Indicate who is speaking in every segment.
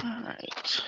Speaker 1: All right.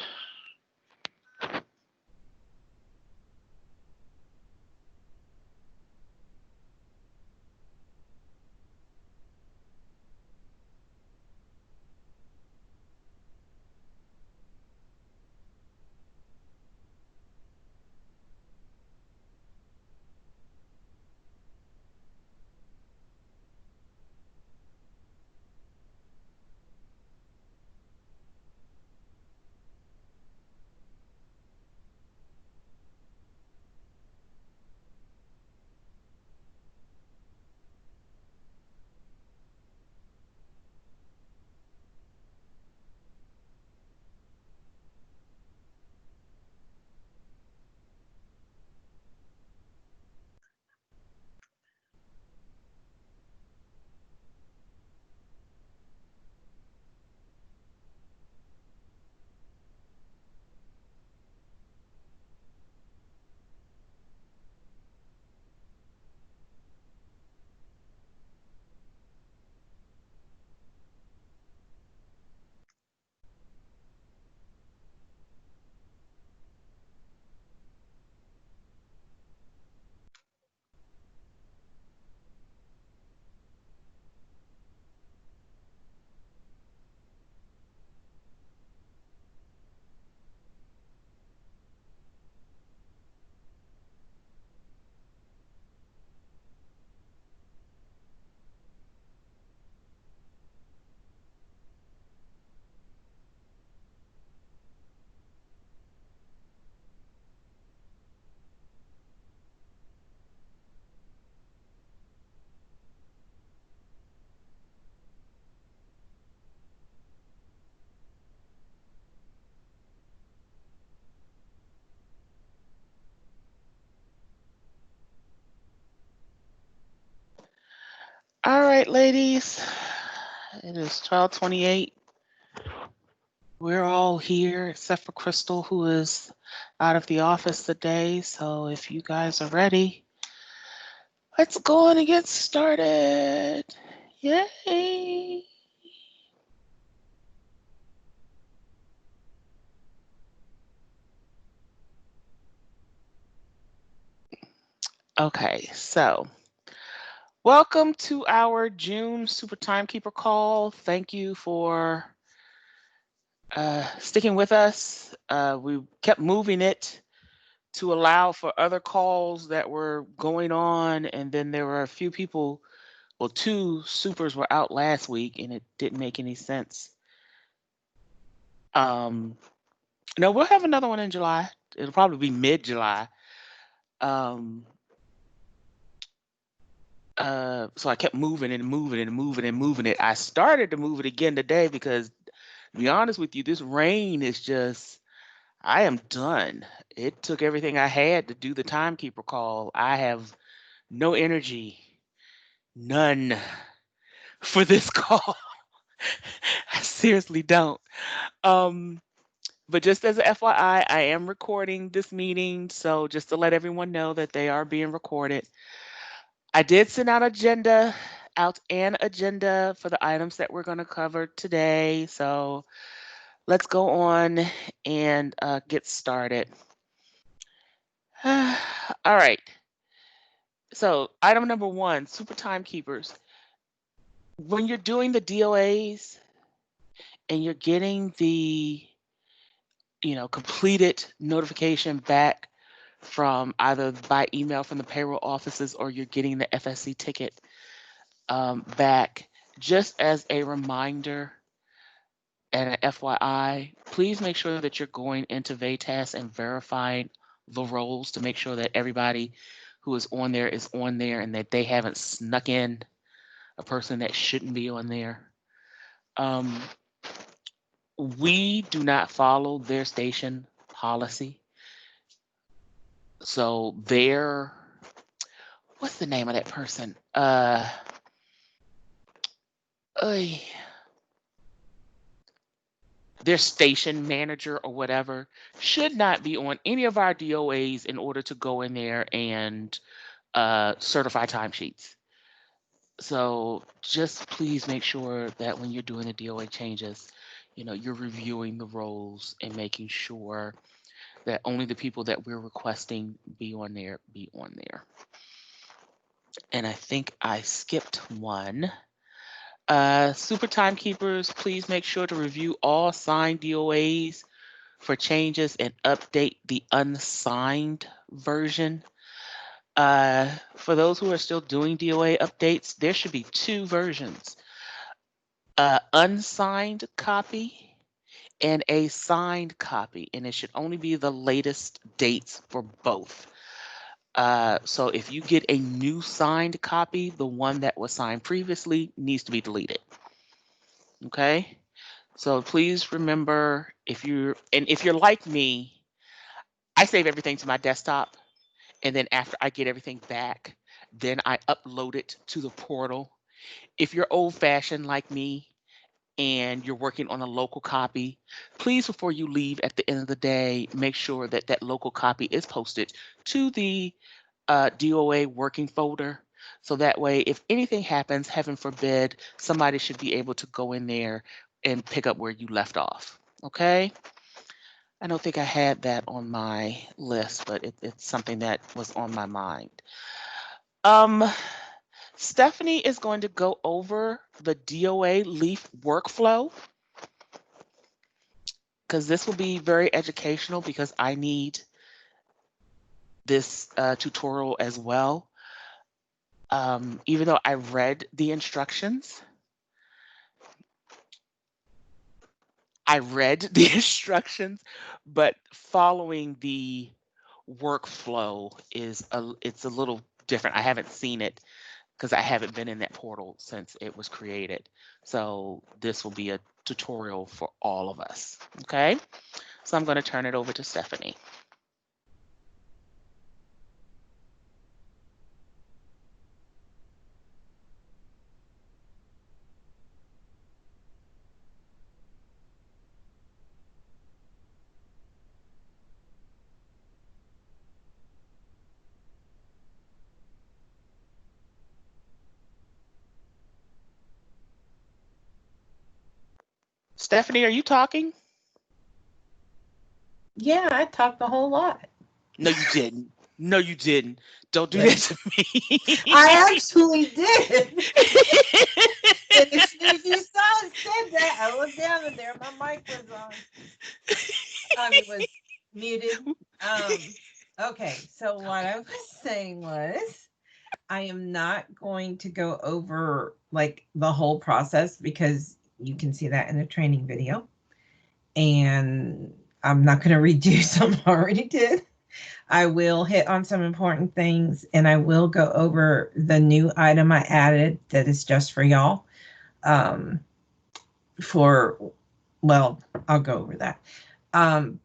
Speaker 1: All right, ladies. It is 12:28. We're all here except for Crystal, who is out of the office today. So if you guys are ready, let's go on and get started. Yay! Okay, so welcome to our June Super Timekeeper call. Thank you for sticking with us. We kept moving it to allow for other calls that were going on, and then there were a few people. Well, two supers were out last week, and it didn't make any sense. Um, no, we'll have another one in July. It'll probably be mid-July. Um, so I kept moving and moving and moving and moving it. I started to move it again today because, to be honest with you, this rain is just, I am done. It took everything I had to do the timekeeper call. I have no energy, none for this call. I seriously don't. Um, but just as a FYI, I am recording this meeting, so just to let everyone know that they are being recorded. I did send out an agenda for the items that we're going to cover today. So let's go on and get started. All right. So item number one, super timekeepers. When you're doing the DOAs and you're getting the completed notification back from either by email from the payroll offices or you're getting the FSC ticket back, just as a reminder and an FYI, please make sure that you're going into VATAS and verifying the roles to make sure that everybody who is on there and that they haven't snuck in a person that shouldn't be on there. Um, we do not follow their station policy. So what's the name of that person? Oy, their station manager or whatever should not be on any of our DOAs in order to go in there and certify timesheets. So just please make sure that when you're doing the DOA changes, you're reviewing the roles and making sure that only the people that we're requesting be on there. And I think I skipped one. Super timekeepers, please make sure to review all signed DOAs for changes and update the unsigned version. For those who are still doing DOA updates, there should be two versions: unsigned copy and a signed copy, and it should only be the latest dates for both. So if you get a new signed copy, the one that was signed previously needs to be deleted. Okay? So please remember, if you're like me, I save everything to my desktop, and then after I get everything back, then I upload it to the portal. If you're old fashioned like me and you're working on a local copy, please, before you leave at the end of the day, make sure that that local copy is posted to the DOA working folder. So that way, if anything happens, heaven forbid, somebody should be able to go in there and pick up where you left off. Okay? I don't think I had that on my list, but it's something that was on my mind. Um, Stephanie is going to go over the DOA Leaf workflow because this will be very educational because I need this tutorial as well. Even though I read the instructions, but following the workflow it's a little different. I haven't seen it because I haven't been in that portal since it was created. So this will be a tutorial for all of us. Okay, so I'm going to turn it over to Stephanie. Stephanie, are you talking?
Speaker 2: Yeah, I talked a whole lot.
Speaker 1: No, you didn't. No, you didn't. Don't do that to me.
Speaker 2: I actually did. And as soon as you said that, I looked down and there my mic was on. It was muted. Okay, so what I was saying was I am not going to go over like the whole process because you can see that in the training video. And I'm not going to redo some I already did. I will hit on some important things and I will go over the new item I added that is just for y'all. Um, well, I'll go over that.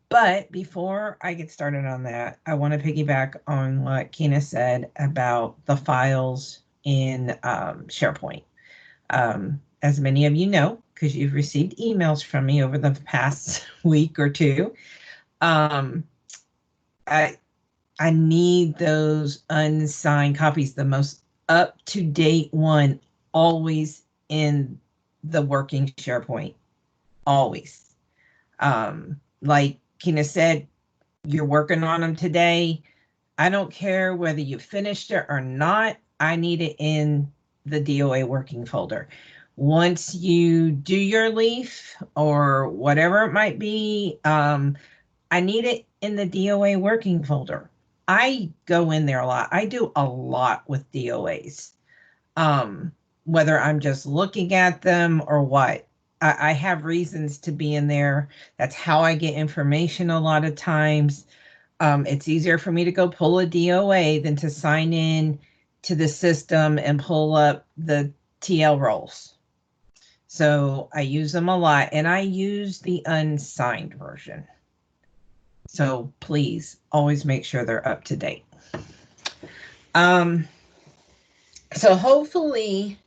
Speaker 2: But before I get started on that, I want to piggyback on what Kina said about the files in SharePoint. As many of you know, because you've received emails from me over the past week or two, um, I I need those unsigned copies, the most up to date one, always in the working SharePoint, always. Like Kina said, you're working on them today. I don't care whether you finished it or not. I need it in the DOA working folder. Once you do your leaf or whatever it might be, I need it in the DOA working folder. I go in there a lot. I do a lot with DOAs. Whether I'm just looking at them or what. I have reasons to be in there. That's how I get information a lot of times. It's easier for me to go pull a DOA than to sign in to the system and pull up the TL roles. So I use them a lot, and I use the unsigned version. So please always make sure they're up to date. So hopefully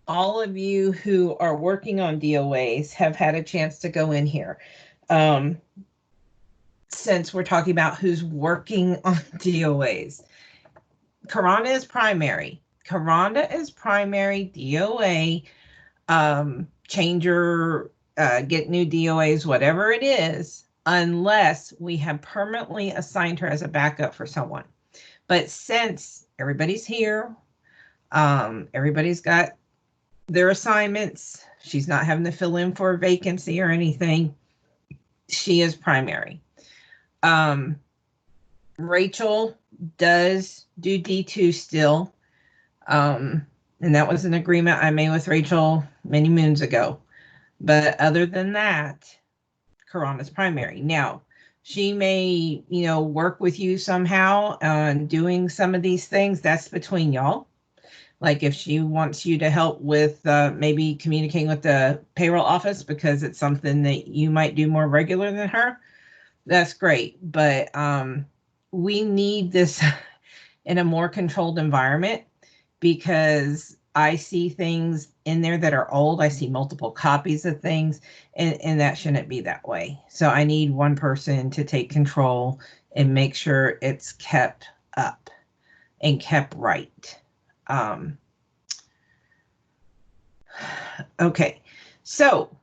Speaker 2: all of you who are working on DOAs have had a chance to go in here. Since we're talking about who's working on DOAs. Karanda is primary. Karanda is primary DOA changer get new DOAs, whatever it is, unless we have permanently assigned her as a backup for someone. But since everybody's here, everybody's got their assignments, she's not having to fill in for a vacancy or anything. She is primary. Um, Rachel does do D2 still. And that was an agreement I made with Rachel many moons ago. But other than that, Karana's primary. Now, she may, work with you somehow on doing some of these things. That's between y'all. Like if she wants you to help with maybe communicating with the payroll office because it's something that you might do more regular than her, that's great. But we need this in a more controlled environment because I see things in there that are old. I see multiple copies of things, and that shouldn't be that way. So I need one person to take control and make sure it's kept up and kept right. Okay, so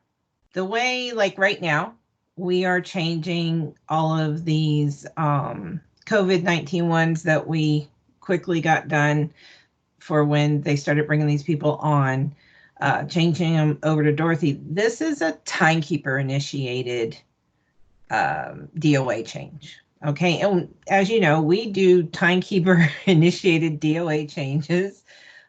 Speaker 2: the way, like right now, we are changing all of these COVID-19 ones that we quickly got done for when they started bringing these people on, changing them over to Dorothy. This is a Timekeeper initiated DOA change. Okay, and as you know, we do Timekeeper initiated DOA changes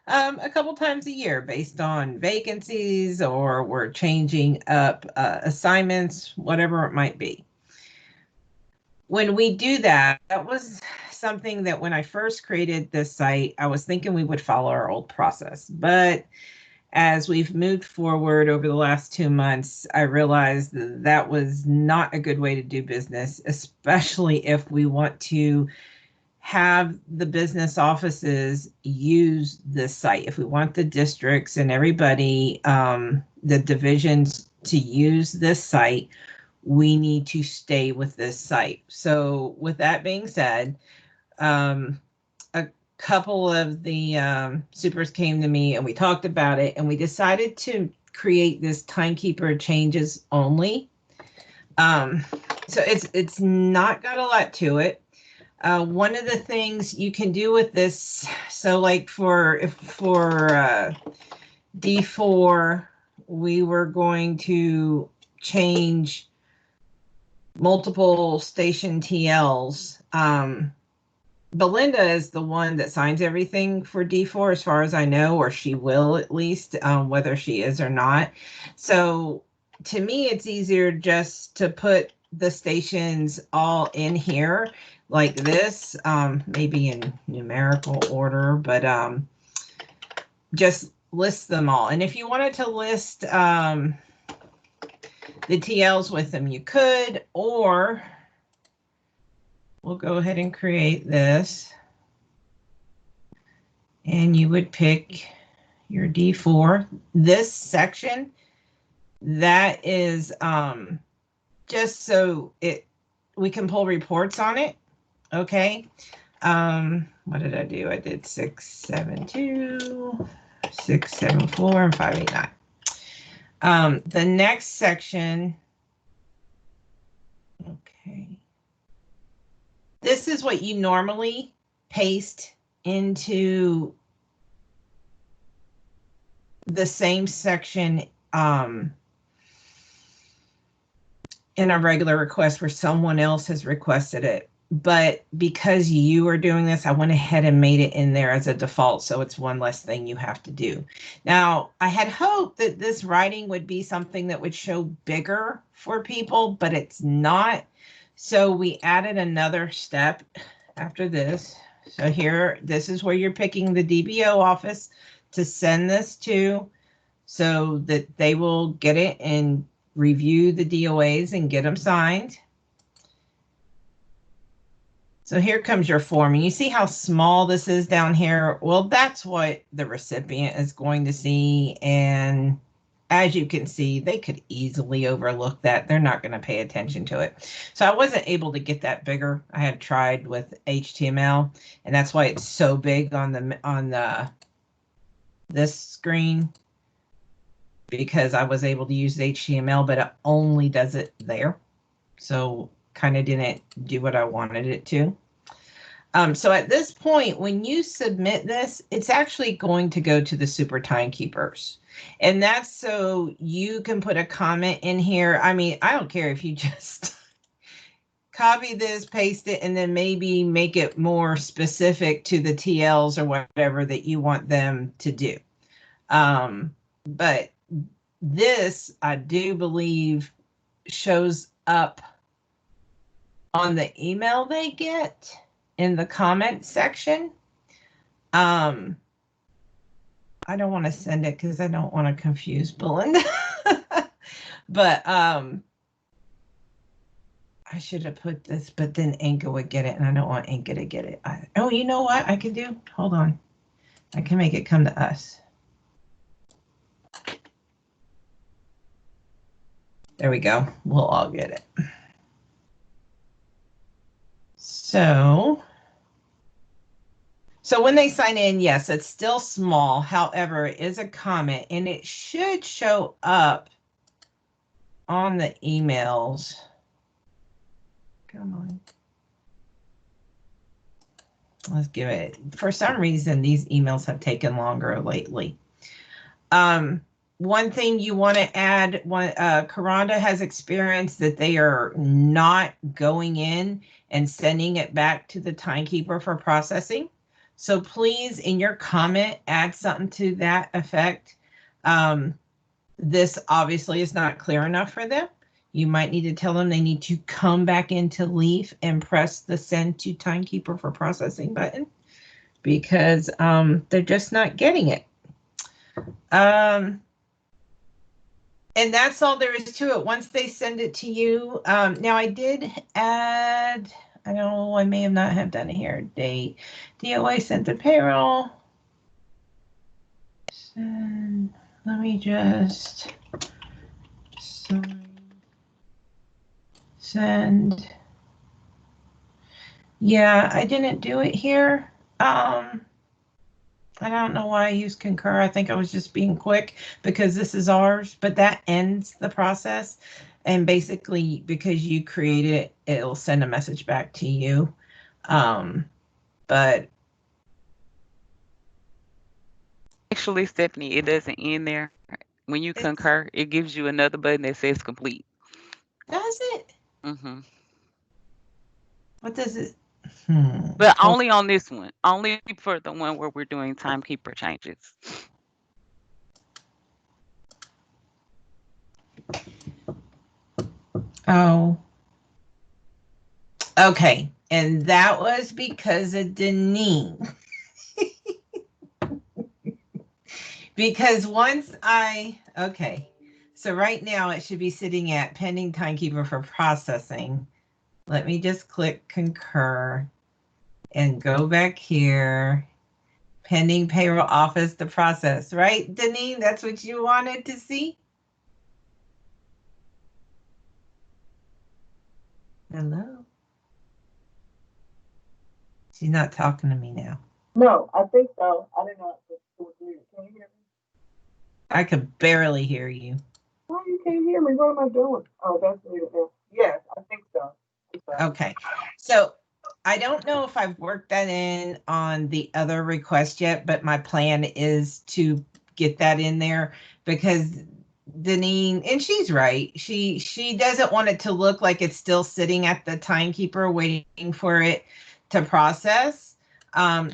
Speaker 2: a couple times a year based on vacancies, or we're changing up assignments, whatever it might be. When we do that, that was something that when I first created this site, I was thinking we would follow our old process. But as we've moved forward over the last 2 months, I realized that was not a good way to do business, especially if we want to have the business offices use this site. If we want the districts and everybody, the divisions to use this site, we need to stay with this site. So with that being said, a couple of the supers came to me and we talked about it, and we decided to create this Timekeeper changes only. So it's not got a lot to it. One of the things you can do with this, so like for D4, we were going to change multiple station TLs. Belinda is the one that signs everything for D4 as far as I know, or she will at least, whether she is or not. So to me, it's easier just to put the stations all in here like this, maybe in numerical order, but just list them all. And if you wanted to list the TLs with them, you could, or we'll go ahead and create this. And you would pick your D4. This section, that is just so we can pull reports on it. Okay. What did I do? I did 672, 674, and 589. The next section, okay. This is what you normally paste into the same section in a regular request where someone else has requested it. But because you are doing this, I went ahead and made it in there as a default, so it's one less thing you have to do. Now, I had hoped that this writing would be something that would show bigger for people, but it's not. So we added another step after this. So here, this is where you're picking the DBO office to send this to, so that they will get it and review the DOAs and get them signed. So here comes your form, and you see how small this is down here? Well, that's what the recipient is going to see, and as you can see, they could easily overlook that. They're not going to pay attention to it. So I wasn't able to get that bigger. I had tried with HTML, and that's why it's so big on this screen, because I was able to use the HTML, but it only does it there. So kind of didn't do what I wanted it to. So at this point, when you submit this, it's actually going to go to the super timekeepers. And that's so you can put a comment in here. I mean, I don't care if you just copy this, paste it, and then maybe make it more specific to the TLs or whatever that you want them to do. But this, I do believe, shows up on the email they get in the comment section. I don't want to send it because I don't want to confuse Belinda. But I should have put this, but then Anka would get it, and I don't want Anka to get it. Oh, you know what I can do? Hold on. I can make it come to us. There we go. We'll all get it. So when they sign in, yes, it's still small. However, it is a comment, and it should show up on the emails. Come on. Let's give it. For some reason, these emails have taken longer lately. One thing you want to add, Karanda has experienced that they are not going in and sending it back to the timekeeper for processing. So please, in your comment, add something to that effect. This obviously is not clear enough for them. You might need to tell them they need to come back into Leaf and press the send to timekeeper for processing button, because they're just not getting it. And that's all there is to it. Once they send it to you, now I did add, I know I may have not have done it here, date, DOA sent to payroll. Let me just send. Yeah, I didn't do it here. I don't know why I used Concur. I think I was just being quick because this is ours, but that ends the process. And basically, because you create it, it'll send a message back to you. But
Speaker 3: Actually, Stephanie, it doesn't end there. When you concur, it gives you another button that says complete.
Speaker 2: Does it?
Speaker 3: Mm-hmm.
Speaker 2: What does it?
Speaker 3: But only on this one. Only for the one where we're doing timekeeper changes.
Speaker 2: Oh. Okay. And that was because of Deneen. Because okay. So right now it should be sitting at pending timekeeper for processing. Let me just click concur and go back here. Pending payroll office to process, right, Deneen? That's what you wanted to see? Hello? She's not talking to me now.
Speaker 4: No, I think so. I didn't know it was weird. Can you hear me?
Speaker 2: I could barely hear you.
Speaker 4: Why you can't hear me? What am I doing? Oh, that's weird. Yes, I think so.
Speaker 2: Okay. So I don't know if I've worked that in on the other request yet, but my plan is to get that in there because Deneen, and she's right. She doesn't want it to look like it's still sitting at the timekeeper waiting for it to process.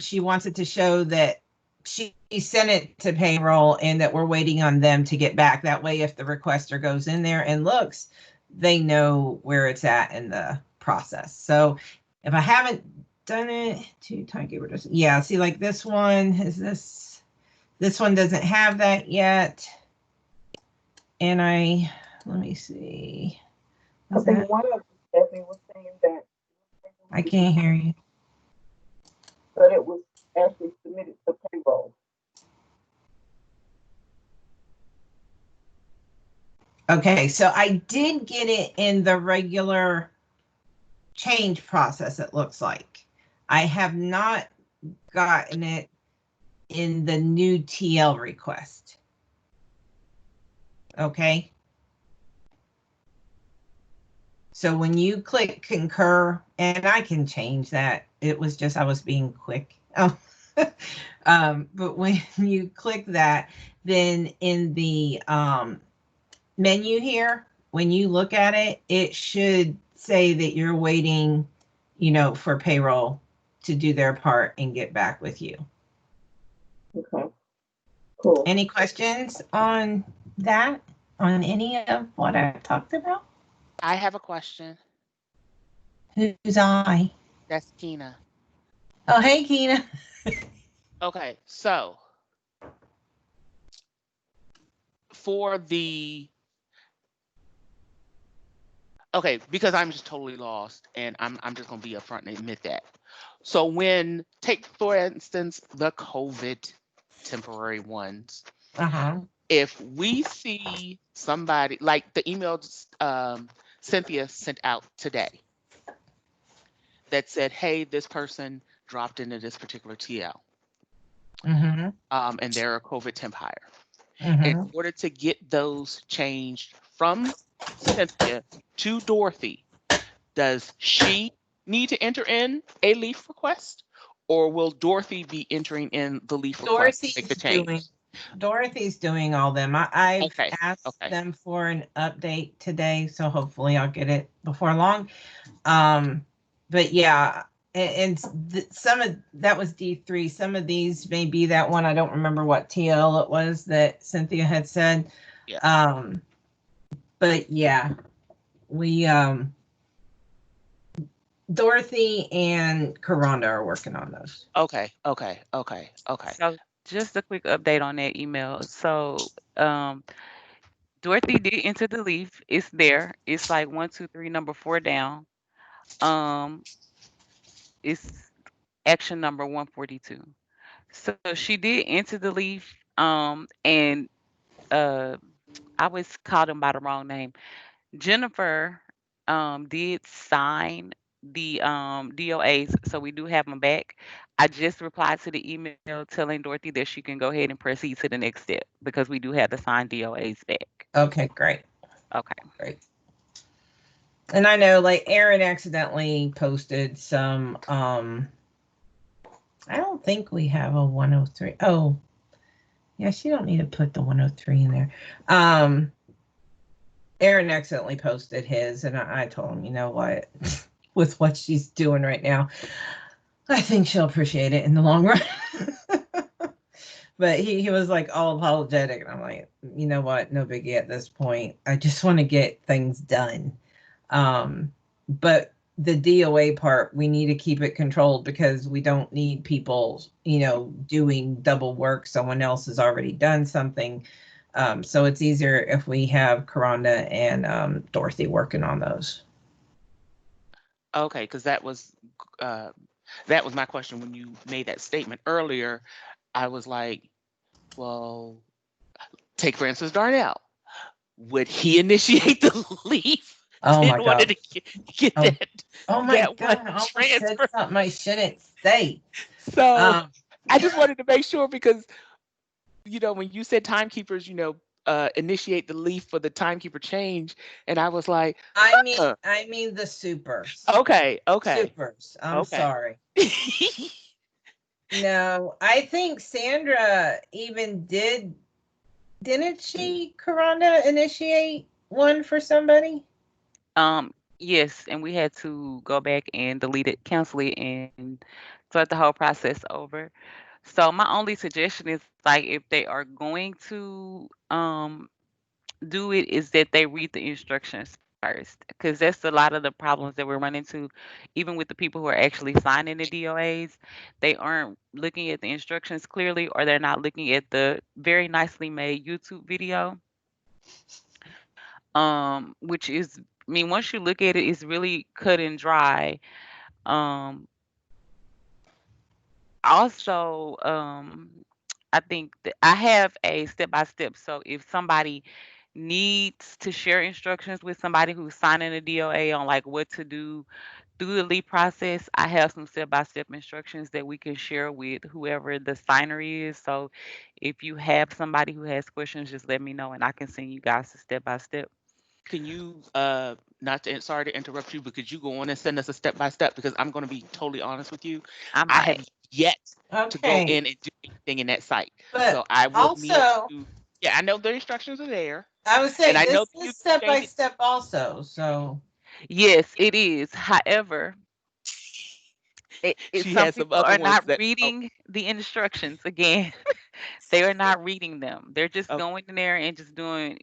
Speaker 2: She wants it to show that she sent it to payroll and that we're waiting on them to get back. That way, if the requester goes in there and looks, they know where it's at in the process. So if I haven't done it to timekeeper, yeah, see, like this one is this one doesn't have that yet. And let me see.
Speaker 4: I think one of them, Stephanie, was saying that
Speaker 2: I can't hear you.
Speaker 4: But it was actually submitted to payroll.
Speaker 2: Okay, so I did get it in the regular change process, it looks like. I have not gotten it in the new TL request. Okay. So when you click concur, and I can change that, it was just I was being quick. Oh. But when you click that, then in the menu here, when you look at it, it should say that you're waiting, for payroll to do their part and get back with you.
Speaker 4: Okay. Cool.
Speaker 2: Any questions on that? On any of what I talked about?
Speaker 1: I have a question.
Speaker 2: Who's I?
Speaker 1: That's Kina.
Speaker 2: Oh, hey, Keena.
Speaker 1: Okay, so for the okay, because I'm just totally lost, and I'm just gonna be upfront and admit that. So when take for instance the COVID temporary ones,
Speaker 2: Uh-huh.
Speaker 1: if we see somebody like the email Cynthia sent out today that said, "Hey, this person dropped into this particular TL,
Speaker 2: Mm-hmm.
Speaker 1: and they're a COVID temp hire." In
Speaker 2: Mm-hmm.
Speaker 1: order to get those changed from Cynthia to Dorothy, does she need to enter in a leaf request, or will Dorothy be entering in the leaf request to make the
Speaker 2: Dorothy's doing
Speaker 1: change?
Speaker 2: Dorothy's doing all them. I've
Speaker 1: Okay,
Speaker 2: asked
Speaker 1: okay,
Speaker 2: them for an update today, so hopefully I'll get it before long. Um, but yeah, some of that was D3. Some of these may be that one. I don't remember what TL it was that Cynthia had said.
Speaker 1: yeah,
Speaker 2: Um, but yeah, we Dorothy and Karanda are working on those.
Speaker 1: okay, okay, okay, okay,
Speaker 3: So just a quick update on that email. So Dorothy did enter the leaf. It's there. It's like one, two, three, number four down. Um, it's action number 142. So she did enter the leaf. And uh, I always called him by the wrong name. Jennifer did sign the DOAs, so we do have them back. I just replied to the email telling Dorothy that she can go ahead and proceed to the next step because we do have the signed DOAs back.
Speaker 2: Okay, great,
Speaker 3: Okay.
Speaker 2: great. And I know, like Aaron accidentally posted some. I don't think we have a 103. Oh, yeah, she don't need to put the 103 in there. Um, Aaron accidentally posted his, and I told him, you know what, with what she's doing right now, I think she'll appreciate it in the long run. But he was like all apologetic, and I'm like, you know what, no biggie at this point. I just want to get things done. But the DOA part, we need to keep it controlled because we don't need people, doing double work. Someone else has already done something. So it's easier if we have Karanda and Dorothy working on those.
Speaker 1: okay. Because uh, that was my question when you made that statement earlier. I was like, well, take for instance Darnell. Would he initiate the leaf
Speaker 2: Oh
Speaker 1: in
Speaker 2: my
Speaker 1: order
Speaker 2: God.
Speaker 1: to get
Speaker 2: Oh, oh my
Speaker 1: that one
Speaker 2: God. I almost said
Speaker 1: transfer?
Speaker 2: something I shouldn't say.
Speaker 1: So
Speaker 2: Um,
Speaker 1: I just wanted to make sure because when you said timekeepers, initiate the leaf for the timekeeper change, and I was like,
Speaker 2: I mean,
Speaker 1: huh,
Speaker 2: I mean the supers.
Speaker 1: okay, okay,
Speaker 2: Supers. I'm
Speaker 1: okay.
Speaker 2: sorry. No, I think Sandra even didn't she, Karanda, initiate one for somebody?
Speaker 3: Yes, and we had to go back and delete it, cancel it, and start the whole process over. So my only suggestion is like if they are going to do it is that they read the instructions first because that's a lot of the problems that we're running into even with the people who are actually signing the DOAs. They aren't looking at the instructions clearly or they're not looking at the very nicely made YouTube video, which is, I mean, once you look at it, it's really cut and dry. um Also, I think that I have a step by step. So if somebody needs to share instructions with somebody who's signing a DOA on like what to do through the lead process, I have some step-by-step instructions that we can share with whoever the signer is. So if you have somebody who has questions, just let me know and I can send you guys the step-by-step.
Speaker 1: Can you not to sorry to interrupt you, but could you go on and send us a step by step? Because I'm going to be totally honest with you,
Speaker 3: I
Speaker 1: I have
Speaker 3: might.
Speaker 1: yet to go
Speaker 2: Okay.
Speaker 1: in and do anything in that site.
Speaker 2: But
Speaker 1: So I would need
Speaker 2: also,
Speaker 1: to. Yeah, I know the instructions are there,
Speaker 2: I would
Speaker 1: and
Speaker 2: say
Speaker 1: I know
Speaker 2: this
Speaker 1: that you
Speaker 2: is step
Speaker 1: change
Speaker 2: by
Speaker 1: it.
Speaker 2: step also. So,
Speaker 3: Yes, it is. However,
Speaker 1: She
Speaker 3: some
Speaker 1: has some
Speaker 3: people
Speaker 1: other
Speaker 3: are
Speaker 1: ones
Speaker 3: not
Speaker 1: that. Oh,
Speaker 3: reading the instructions again. They are not reading them. They're just
Speaker 1: oh,
Speaker 3: going in there and just doing,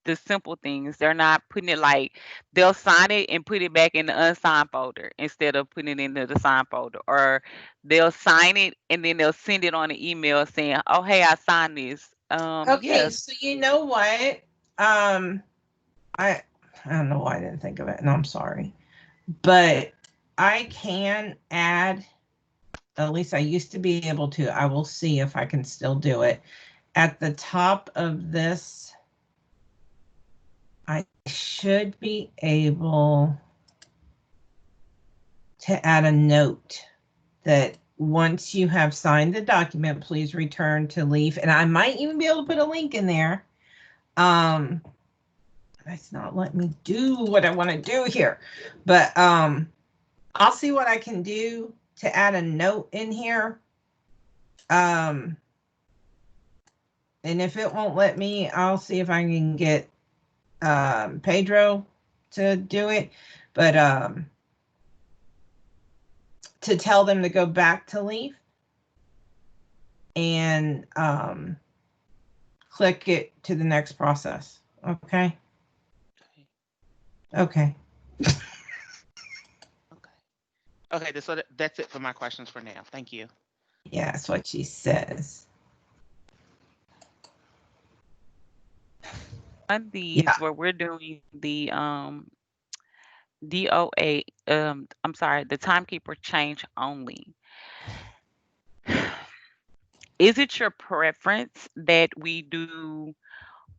Speaker 3: the simple things. They're not putting it like they'll sign it and put it back in the unsigned folder instead of putting it into the signed folder. Or they'll sign it and then they'll send it on an email saying, "Oh, hey, I signed this."
Speaker 2: okay,
Speaker 3: Yes.
Speaker 2: so you know what? Um, I I don't know why I didn't think of it, and I'm sorry. But I can add, at least I used to be able to. I will see if I can still do it. At the top of this, I should be able to add a note that once you have signed the document, please return to Leaf. And I might even be able to put a link in there. It's not letting me do what I want to do here. But I'll see what I can do to add a note in here. Um, and if it won't let me, I'll see if I can get Pedro to do it. But to tell them to go back to Leaf and click it to the next process. Okay. Okay.
Speaker 1: okay. Okay. So that's it for my questions for now. Thank you.
Speaker 2: Yeah, that's what she says.
Speaker 3: On
Speaker 2: Yeah.
Speaker 3: these where we're doing the DOA, I'm sorry, the timekeeper change only. Is it your preference that we do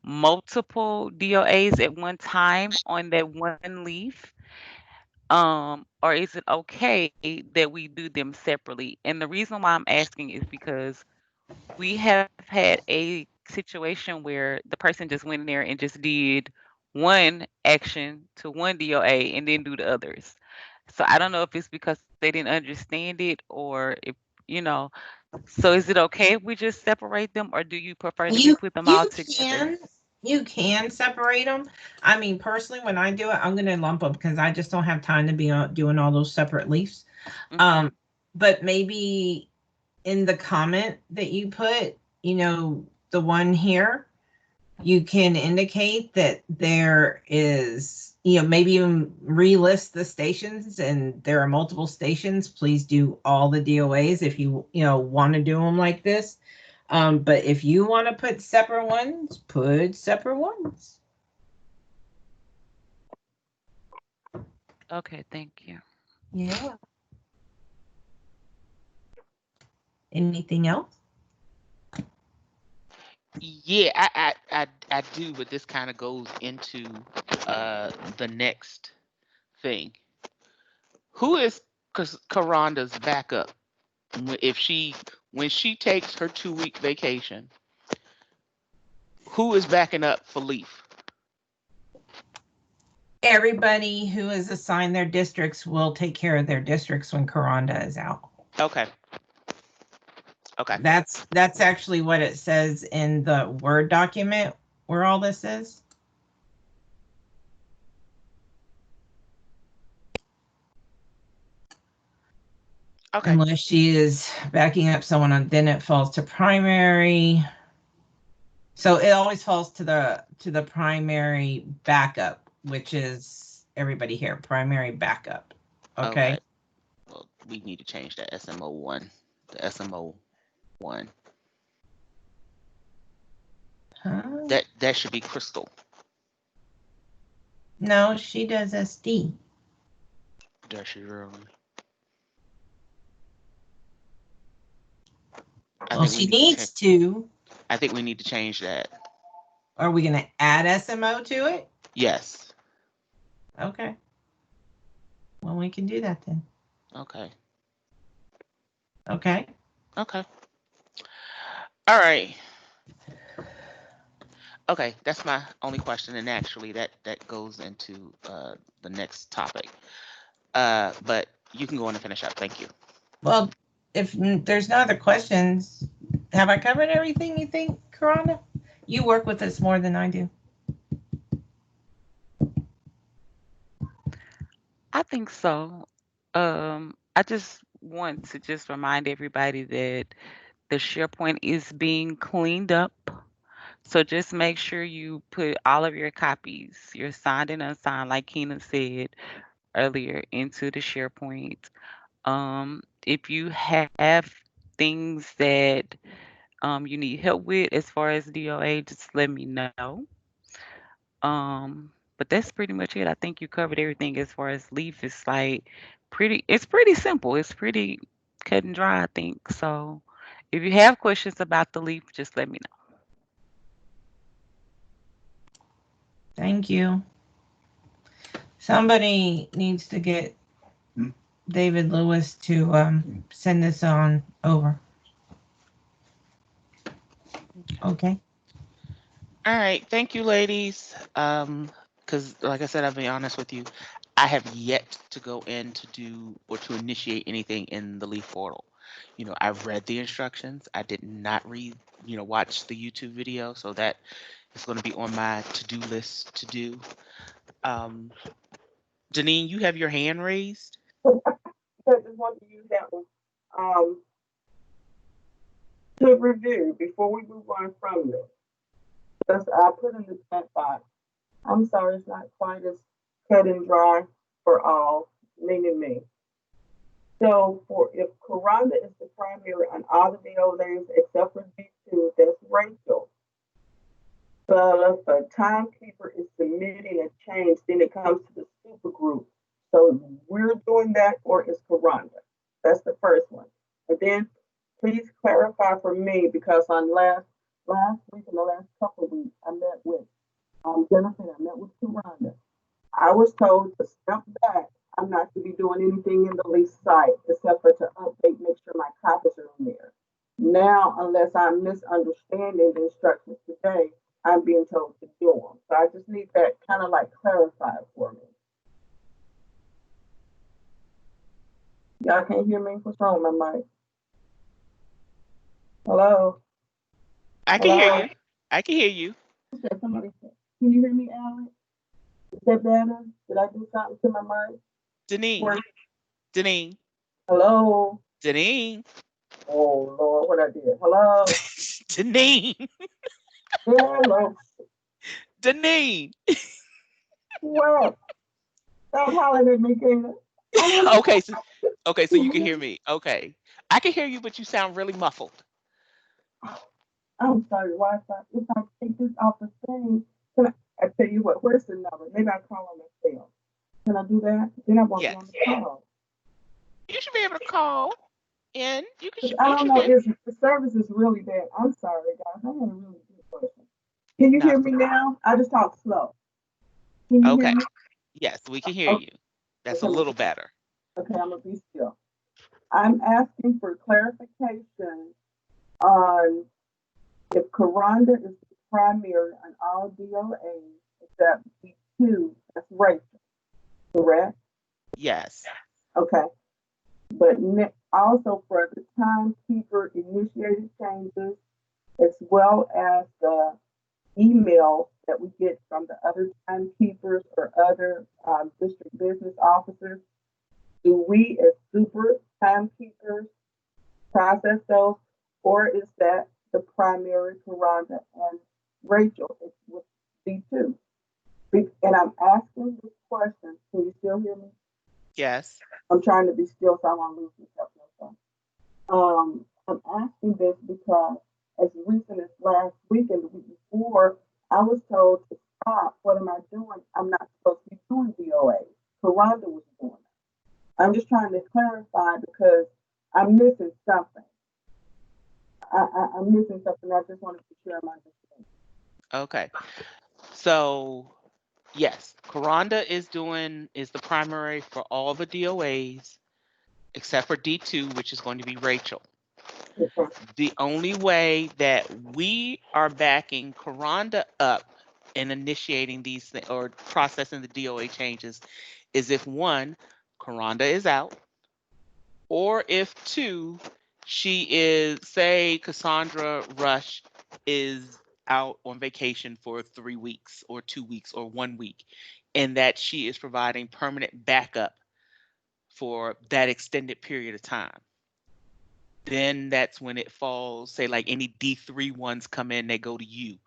Speaker 3: multiple DOAs at one time on that one leaf? Or is it okay that we do them separately? And the reason why I'm asking is because we have had a situation where the person just went in there and just did one action to one DOA and then do the others. So I don't know if it's because they didn't understand it or if you know. So is it okay if we just separate them, or do you prefer that we
Speaker 2: You
Speaker 3: put them all
Speaker 2: you
Speaker 3: together?
Speaker 2: can you can separate them. I mean, personally, when I do it, I'm going to lump them because I just don't have time to be doing all those separate leaves.
Speaker 3: Hmm.
Speaker 2: Um, but maybe in the comment that you put, the one here, you can indicate that there is, maybe even relist the stations and there are multiple stations. Please do all the DOAs if you want to do them like this. But if you want to put separate ones, put separate ones.
Speaker 3: Okay, thank you.
Speaker 2: Yeah. Anything else?
Speaker 1: Yeah, I do, but this kind of goes into the next thing. Who is Karanda's backup if she when she takes her 2 week vacation? Who is backing up for Leaf?
Speaker 2: Everybody who is assigned their districts will take care of their districts when Karanda is out.
Speaker 1: Okay, okay,
Speaker 2: That's actually what it says in the Word document where all this is.
Speaker 1: okay,
Speaker 2: Unless she is backing up someone, then it falls to primary. So it always falls to the primary backup, which is everybody here, primary backup.
Speaker 1: okay.
Speaker 2: Okay.
Speaker 1: Well, we need to change that SMO one. The SMO one.
Speaker 2: Huh?
Speaker 1: That should be Crystal.
Speaker 2: No, she does SD.
Speaker 1: Does she really? I
Speaker 2: Well,
Speaker 1: think we
Speaker 2: she
Speaker 1: need to change.
Speaker 2: needs to.
Speaker 1: I think we need to change that.
Speaker 2: Are we going to add SMO to it?
Speaker 1: Yes.
Speaker 2: Okay. Well, we can do that then.
Speaker 1: Okay.
Speaker 2: Okay.
Speaker 1: Okay. All right. Okay, that's my only question, and actually, that goes into the next topic. But you can go on and finish up. Thank you.
Speaker 2: Well, if there's no other questions, have I covered everything you think, Karanda? You work with us more than I do.
Speaker 3: I think so. I just want to just remind everybody that the SharePoint is being cleaned up. So just make sure you put all of your copies, your signed and unsigned, like Keena said earlier, into the SharePoint. If you have things that you need help with as far as DOA, just let me know. But that's pretty much it. I think you covered everything as far as leaf. It's like it's pretty simple. It's pretty cut and dry, I think. So if you have questions about the leaf, just let me know.
Speaker 2: Thank you. Somebody needs to get David Lewis to send this on over. Okay.
Speaker 1: All right, thank you, ladies. Because like I said, I'll be honest with you, I have yet to go in to do or to initiate anything in the Leaf portal. I've read the instructions. I did not read, watch the YouTube video, so that is going to be on my to-do list to do. Um, Janine, you have your hand raised.
Speaker 4: I just want to use that one. Um, to review before we move on from this, because I put in the chat box. I'm sorry, it's not quite as cut and dry for all, meaning me. So for if Karanda is the primary on all the video names except for D2, that's Rachel. But if a timekeeper is submitting a change, then it comes to the super group. So we're doing that, or is Karanda? That's the first one. And then please clarify for me because on last week and the last couple of weeks, I met with Jennifer and I met with Karanda. I was told to step back. I'm not to be doing anything in the lease site except for to update, make sure my copies are in there. Now, unless I'm misunderstanding the instructions today, I'm being told to do them. So I just need that kind of like clarified for me. Y'all can't hear me? What's wrong with my mic? Hello?
Speaker 1: I can hear
Speaker 4: Hello?
Speaker 1: you. I can hear you.
Speaker 4: Somebody said, can you hear me, Alex? Is that better? Did I do something to my mic?
Speaker 1: Janine, Janine,
Speaker 4: Hello?
Speaker 1: Janine,
Speaker 4: Oh, Lord, what I did. Hello?
Speaker 1: Janine,
Speaker 4: Hello?
Speaker 1: Janine.
Speaker 4: What? Stop hollering at me, Kayla. I don't know.
Speaker 1: Okay, so
Speaker 4: Can
Speaker 1: you
Speaker 4: you
Speaker 1: can
Speaker 4: hear
Speaker 1: hear
Speaker 4: me?
Speaker 1: me. Okay, I can hear you, but you sound really muffled.
Speaker 4: I'm sorry, Wi-Fi. If I take this off the thing, can I tell you what, where's the number? Maybe I call on myself. Can I do that? Then I won't be on
Speaker 1: Yes,
Speaker 4: the call.
Speaker 1: you should be able to call in.
Speaker 4: Because I
Speaker 1: You
Speaker 4: don't
Speaker 1: should
Speaker 4: know,
Speaker 1: be.
Speaker 4: the service is really bad. I'm sorry, guys. I had a really good question. Can you
Speaker 1: Not
Speaker 4: hear
Speaker 1: a
Speaker 4: me
Speaker 1: problem.
Speaker 4: now? I just talk slow. Can you hear
Speaker 1: Okay.
Speaker 4: me?
Speaker 1: Yes, we can hear
Speaker 4: Okay,
Speaker 1: you. That's a
Speaker 4: okay,
Speaker 1: little better.
Speaker 4: okay, I'm gonna be still. I'm asking for clarification on if Karanda is the primary on all DOAs except B2, that's Rachel, correct?
Speaker 1: Yes.
Speaker 4: Okay. But also for the timekeeper initiated changes, as well as the email that we get from the other timekeepers or other district business officers, do we as super timekeepers process those, or is that the primary Karanda and Rachel? It's with D2. And I'm asking this question. Can you still hear me?
Speaker 1: Yes.
Speaker 4: I'm trying to be still so I won't lose myself. I'm asking this because as recent as last week and the week before, I was told to stop. What am I doing? I'm not supposed to be doing DOA. Karanda was doing it. I'm just trying to clarify because I'm missing something. I'm missing something. I just want to be sure I'm understanding.
Speaker 1: Okay. So Yes, Karanda is the primary for all the DOAs except for D2, which is going to be Rachel.
Speaker 4: Okay.
Speaker 1: The only way that we are backing Karanda up and initiating these or processing the DOA changes is if one, Karanda is out, or if two, she is, say, Cassandra Rush is out on vacation for 3 weeks or 2 weeks or 1 week, and that she is providing permanent backup for that extended period of time. Then that's when it falls, say, like any D3 ones come in, they go to you.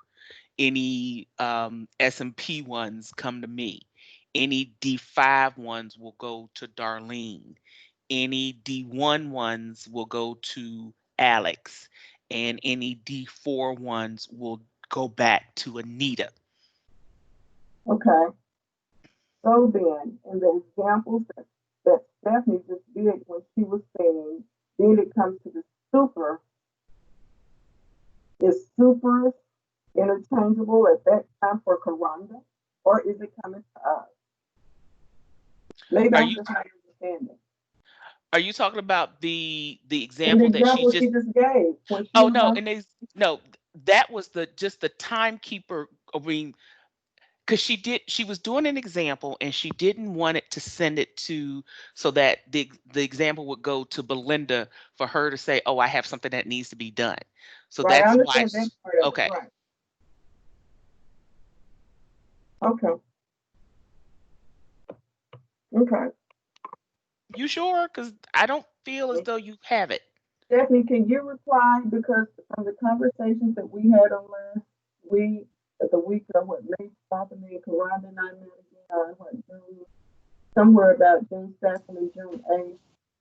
Speaker 1: Any S&P ones come to me. Any D5 ones will go to Darlene. Any D1 ones will go to Alex. And any D4 ones will go back to Anita.
Speaker 4: Okay. So then, in the examples that Stephanie just did when she was saying, then it comes to the super, is super interchangeable at that time for Karanda, or is it coming to us? Maybe
Speaker 1: Are
Speaker 4: I'm
Speaker 1: you
Speaker 4: just not understanding.
Speaker 1: are you talking about the
Speaker 4: In the
Speaker 1: example that she
Speaker 4: example she
Speaker 1: just?
Speaker 4: just gave, when she
Speaker 1: Oh
Speaker 4: was
Speaker 1: no,
Speaker 4: on,
Speaker 1: and they no, that was the just the timekeeper. I mean, because she was doing an example and she didn't want it to send it to so that the example would go to Belinda for her to say, oh, I have something that needs to be done. So
Speaker 4: right, I
Speaker 1: that's why
Speaker 4: understand that part of it,
Speaker 1: okay.
Speaker 4: right. Okay, okay.
Speaker 1: You sure? Because I don't feel as though you have it.
Speaker 4: Stephanie, can you reply? Because from the conversations that we had on last week, at the week of what May, Father, me, Karanda and I met again on what, June, somewhere about June 2nd and June 8th,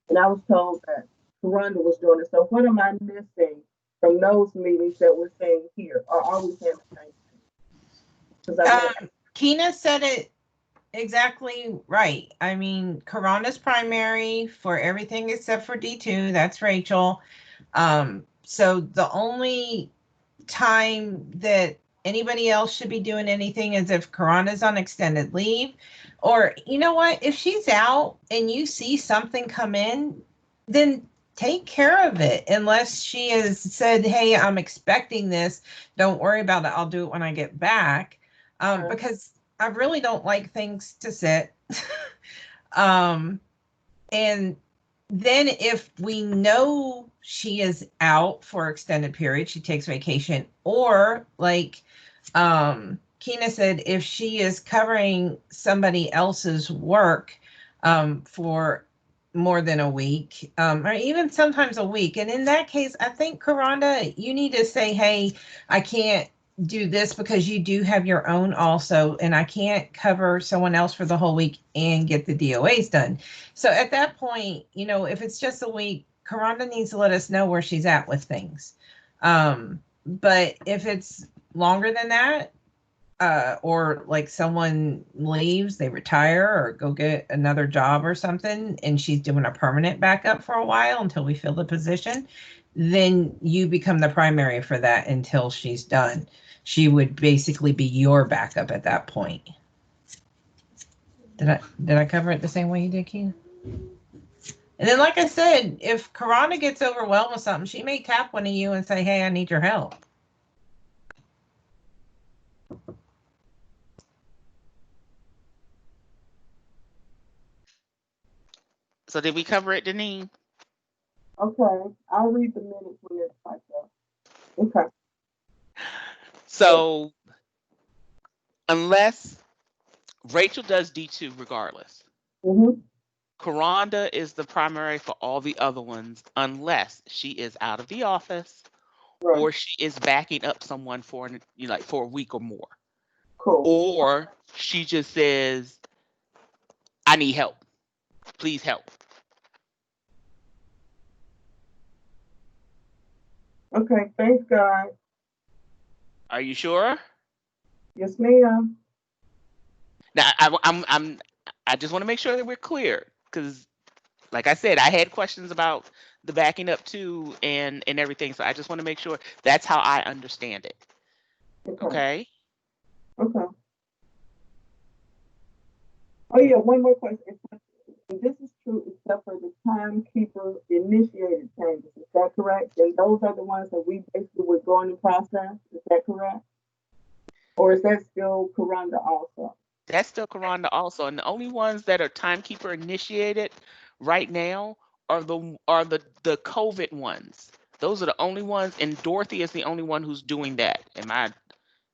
Speaker 4: and I was told that Karanda was doing it. So what am I missing from those meetings that we're saying here? Or are we saying the same thing? Because I want to.
Speaker 2: Kina said it exactly right. I mean, Karanda's primary for everything except for D2. That's Rachel. So the only time that anybody else should be doing anything is if Karanda's on extended leave. Or, you know what? If she's out and you see something come in, then take care of it. Unless she has said, hey, I'm expecting this. Don't worry about it. I'll do it when I get back. Because I really don't like things to sit. um, and then if we know she is out for extended period, she takes vacation, or like Kina said, if she is covering somebody else's work for more than a week, or even sometimes a week. And in that case, I think Karanda, you need to say, hey, I can't do this because you do have your own also, and I can't cover someone else for the whole week and get the DOAs done. So at that point, if it's just a week, Karanda needs to let us know where she's at with things. But if it's longer than that, or like someone leaves, they retire or go get another job or something, and she's doing a permanent backup for a while until we fill the position, then you become the primary for that until she's done. She would basically be your backup at that point. Did I cover it the same way you did, Keena? And then, like I said, if Karana gets overwhelmed with something, she may tap one of you and say, hey, I need your help.
Speaker 1: So did we cover it, Deneen?
Speaker 4: Okay, I'll read the minutes when it's like that. Okay. Good.
Speaker 1: So unless Rachel does D2 regardless,
Speaker 4: Mm-hmm.
Speaker 1: Karanda is the primary for all the other ones unless she is out of the office
Speaker 4: Right.
Speaker 1: or she is backing up someone for like for a week or more.
Speaker 4: Cool.
Speaker 1: Or she just says, I need help. Please help.
Speaker 4: Okay. Thanks, guys.
Speaker 1: Are you sure?
Speaker 4: Yes, ma'am.
Speaker 1: Now I just want to make sure that we're clear because, like I said, I had questions about the backing up too and everything. So I just want to make sure that's how I understand it.
Speaker 4: Okay.
Speaker 1: Okay.
Speaker 4: Okay. Oh yeah, one more question. And this is true except for the timekeeper initiated changes. Is that correct? And those are the ones that we basically were going to process. Is that correct? Or is that still Kuranda also?
Speaker 1: That's still Corona also, and the only ones that are timekeeper initiated right now are the COVID ones. Those are the only ones, and Dorothy is the only one who's doing that.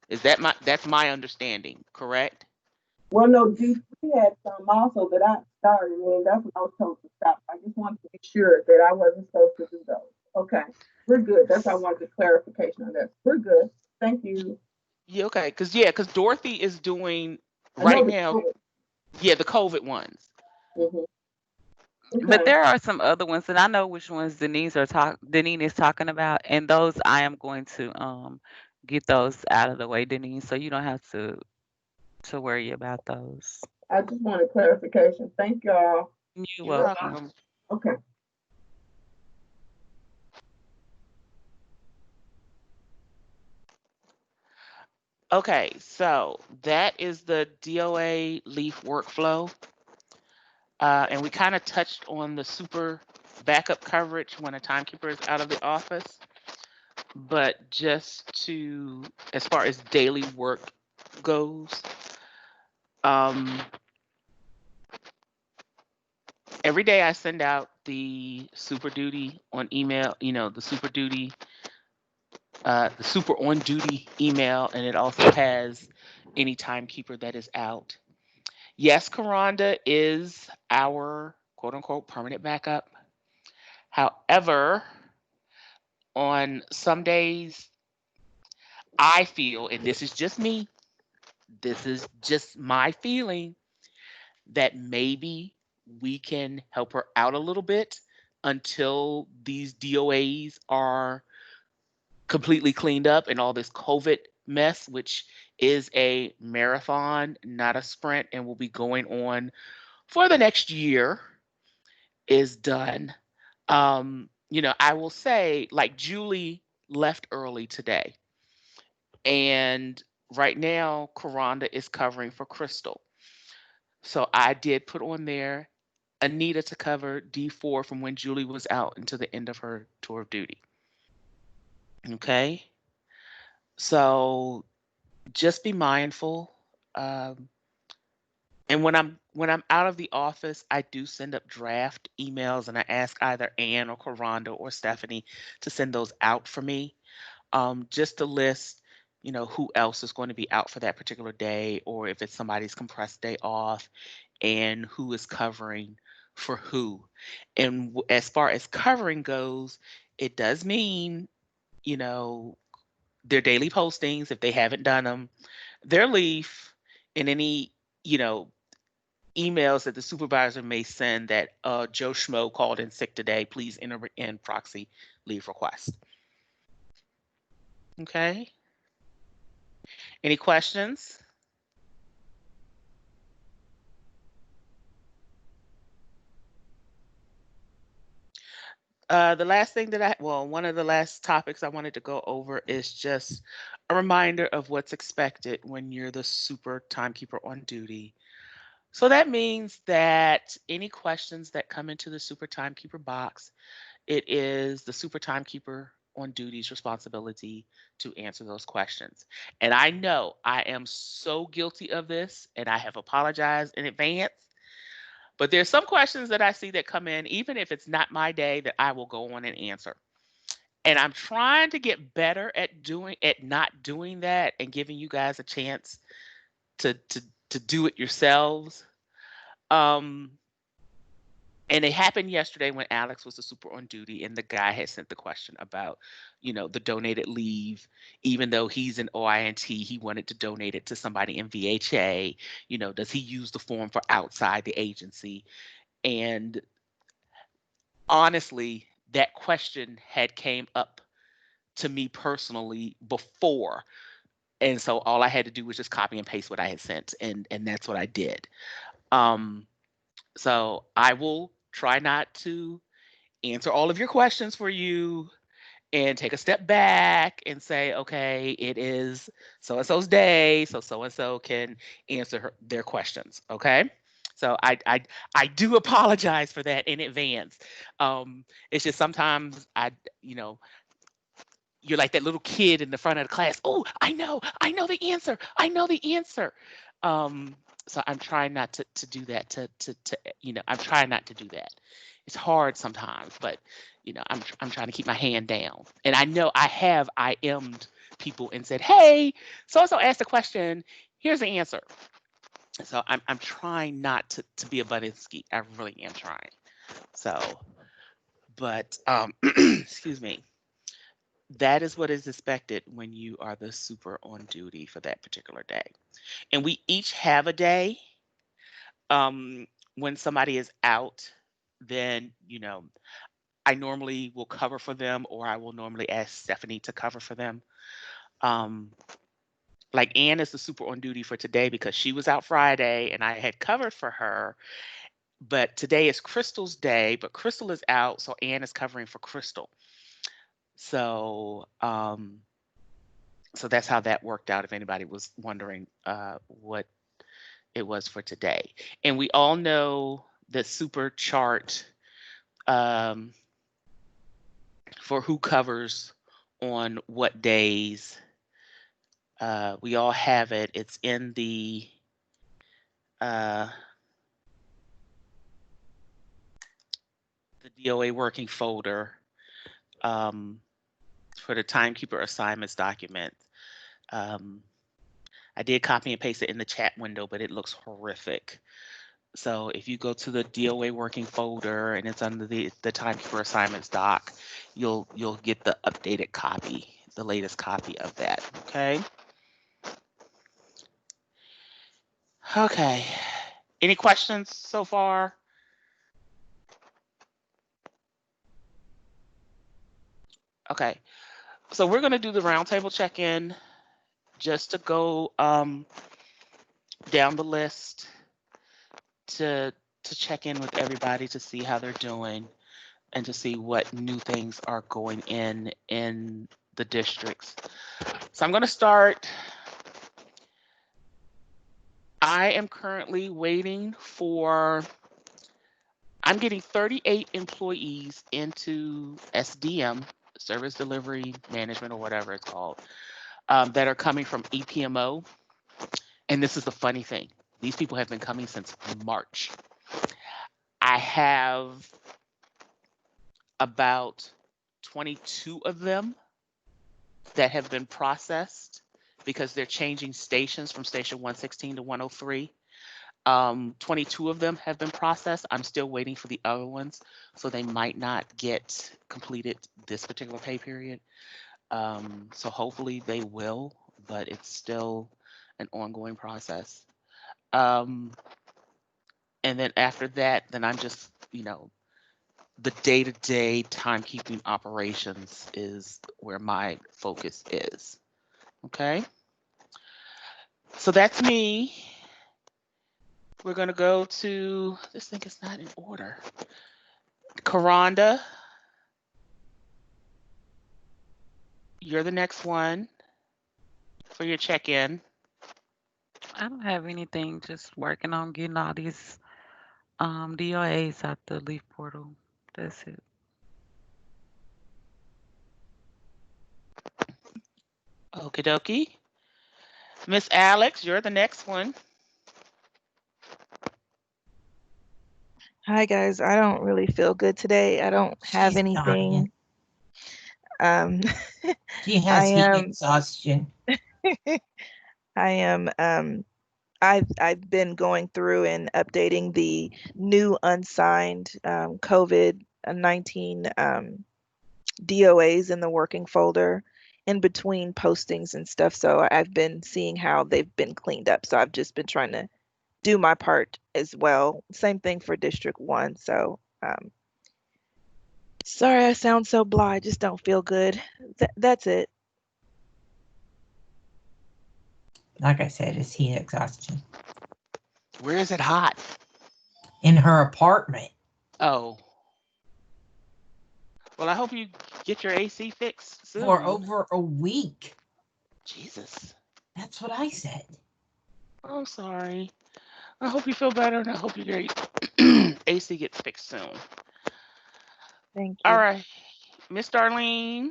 Speaker 1: Is that my that's my understanding, correct?
Speaker 4: Well, no, D3 had some also that I started, and that's when I was told to stop. I just wanted to be sure that I wasn't supposed to do those. Okay, we're good. That's why I wanted the clarification on that. We're good. Thank you.
Speaker 1: Yeah, okay, because Dorothy is doing
Speaker 4: I know
Speaker 1: right
Speaker 4: the
Speaker 1: now.
Speaker 4: code.
Speaker 1: Yeah, the COVID ones.
Speaker 4: Hmm.
Speaker 3: But
Speaker 4: Okay.
Speaker 3: there are some other ones, and I know which ones Denise is talking about, and those I am going to get those out of the way, Denise, so you don't have to worry about those.
Speaker 4: I just wanted clarification. Thank y'all.
Speaker 3: You're
Speaker 1: You're
Speaker 3: welcome.
Speaker 1: welcome.
Speaker 4: Okay.
Speaker 1: Okay, so that is the DOA Leaf workflow. And we kind of touched on the super backup coverage when a timekeeper is out of the office. But just to, as far as daily work goes, um, every day I send out the super duty on email, the super on duty email, and it also has any timekeeper that is out. Yes, Karanda is our quote unquote permanent backup. However, on some days, I feel, and this is just me, this is just my feeling, that maybe we can help her out a little bit until these DOAs are completely cleaned up and all this COVID mess, which is a marathon, not a sprint, and will be going on for the next year, is done. I will say, like, Julie left early today, and right now, Karanda is covering for Crystal. So I did put on there Anita to cover D4 from when Julie was out until the end of her tour of duty. Okay. So just be mindful. Um, and when I'm out of the office, I do send up draft emails and I ask either Anne or Coranda or Stephanie to send those out for me. Just to list, who else is going to be out for that particular day, or if it's somebody's compressed day off, and who is covering for who. And as far as covering goes, it does mean, you know, their daily postings, if they haven't done them, their leave, and any, you know, emails that the supervisor may send that Joe Schmo called in sick today, please enter in proxy leave request. Okay. Any questions? The last thing one of the last topics I wanted to go over is just a reminder of what's expected when you're the super timekeeper on duty. So that means that any questions that come into the super timekeeper box, it is the super timekeeper on duty's responsibility to answer those questions. And I know I am so guilty of this, and I have apologized in advance. But there's some questions that I see that come in, even if it's not my day, that I will go on and answer. And I'm trying to get better at not doing that and giving you guys a chance to to to do it yourselves. Um, and it happened yesterday when Alex was the super on duty, and the guy had sent the question about, the donated leave. Even though he's an OINT, he wanted to donate it to somebody in VHA. Does he use the form for outside the agency? And honestly, that question had came up to me personally before, and so all I had to do was just copy and paste what I had sent, and that's what I did. um so I will try not to answer all of your questions for you, and take a step back and say, okay, it is so and so's day, so and so can answer their questions. Okay. So I do apologize for that in advance. It's just sometimes you know, you're like that little kid in the front of the class. Oh, I know the answer. I know the answer. Um, so I'm trying not to do that. I'm trying not to do that. It's hard sometimes, but I'm trying to keep my hand down. And I know I IM'd people and said, hey, so and so asked a question. Here's the answer. So I'm trying not to be a Budinsky. I really am trying. So, but excuse me. That is what is expected when you are the super on duty for that particular day. And we each have a day. When somebody is out, then I normally will cover for them, or I will normally ask Stephanie to cover for them. Um, like Anne is the super on duty for today because she was out Friday and I had covered for her. But today is Crystal's day, but Crystal is out, so Anne is covering for Crystal. So, so that's how that worked out. If anybody was wondering what it was for today, and we all know the super chart um, for who covers on what days. We all have it. It's in uh, the DOA working folder um, for the Timekeeper assignments document. Um, I did copy and paste it in the chat window, but it looks horrific. So if you go to the DOA working folder and it's under the Timekeeper assignments doc, you'll get the updated copy, the latest copy of that. Okay. Okay. Any questions so far? Okay. So we're gonna do the roundtable check-in just to go down the list to check in with everybody to see how they're doing and to see what new things are going in the districts. So I'm going to start. I am currently waiting for, I'm getting 38 employees into SDM, Service Delivery Management or whatever it's called, that are coming from EPMO. And this is the funny thing. These people have been coming since March. I have about 22 of them that have been processed because they're changing stations from station 116 to 103. 22 of them have been processed. I'm still waiting for the other ones, so they might not get completed this particular pay period. So hopefully they will, but it's still an ongoing process. Um, and then after that, then I'm just, the day-to-day timekeeping operations is where my focus is. Okay. So that's me. We're going to go to, this thing is not in order. Karonda, you're the next one for your check-in.
Speaker 3: I don't have anything. Just working on getting all these DOAs out the Leaf portal. That's it.
Speaker 1: Okie dokie. Miss Alex, you're the next one.
Speaker 5: Hi guys, I don't really feel good today. I don't have
Speaker 2: She's dying.
Speaker 5: anything. Um,
Speaker 2: She
Speaker 5: I
Speaker 2: has heat
Speaker 5: am,
Speaker 2: exhaustion.
Speaker 5: I am, I've been going through and updating the new unsigned COVID-19 DOAs in the working folder in between postings and stuff. So I've been seeing how they've been cleaned up. So I've just been trying to do my part as well. Same thing for District 1. So sorry I sound so blah. I just don't feel good. That's it.
Speaker 2: Like I said, it's heat exhaustion.
Speaker 1: Where is it hot?
Speaker 2: In her apartment.
Speaker 1: Oh. Well, I hope you get your AC fixed soon.
Speaker 2: For over a week.
Speaker 1: Jesus.
Speaker 2: That's what I said.
Speaker 1: I'm sorry. I hope you feel better, and I hope your AC gets fixed soon.
Speaker 5: Thank
Speaker 1: All
Speaker 5: you.
Speaker 1: right, Miss Darlene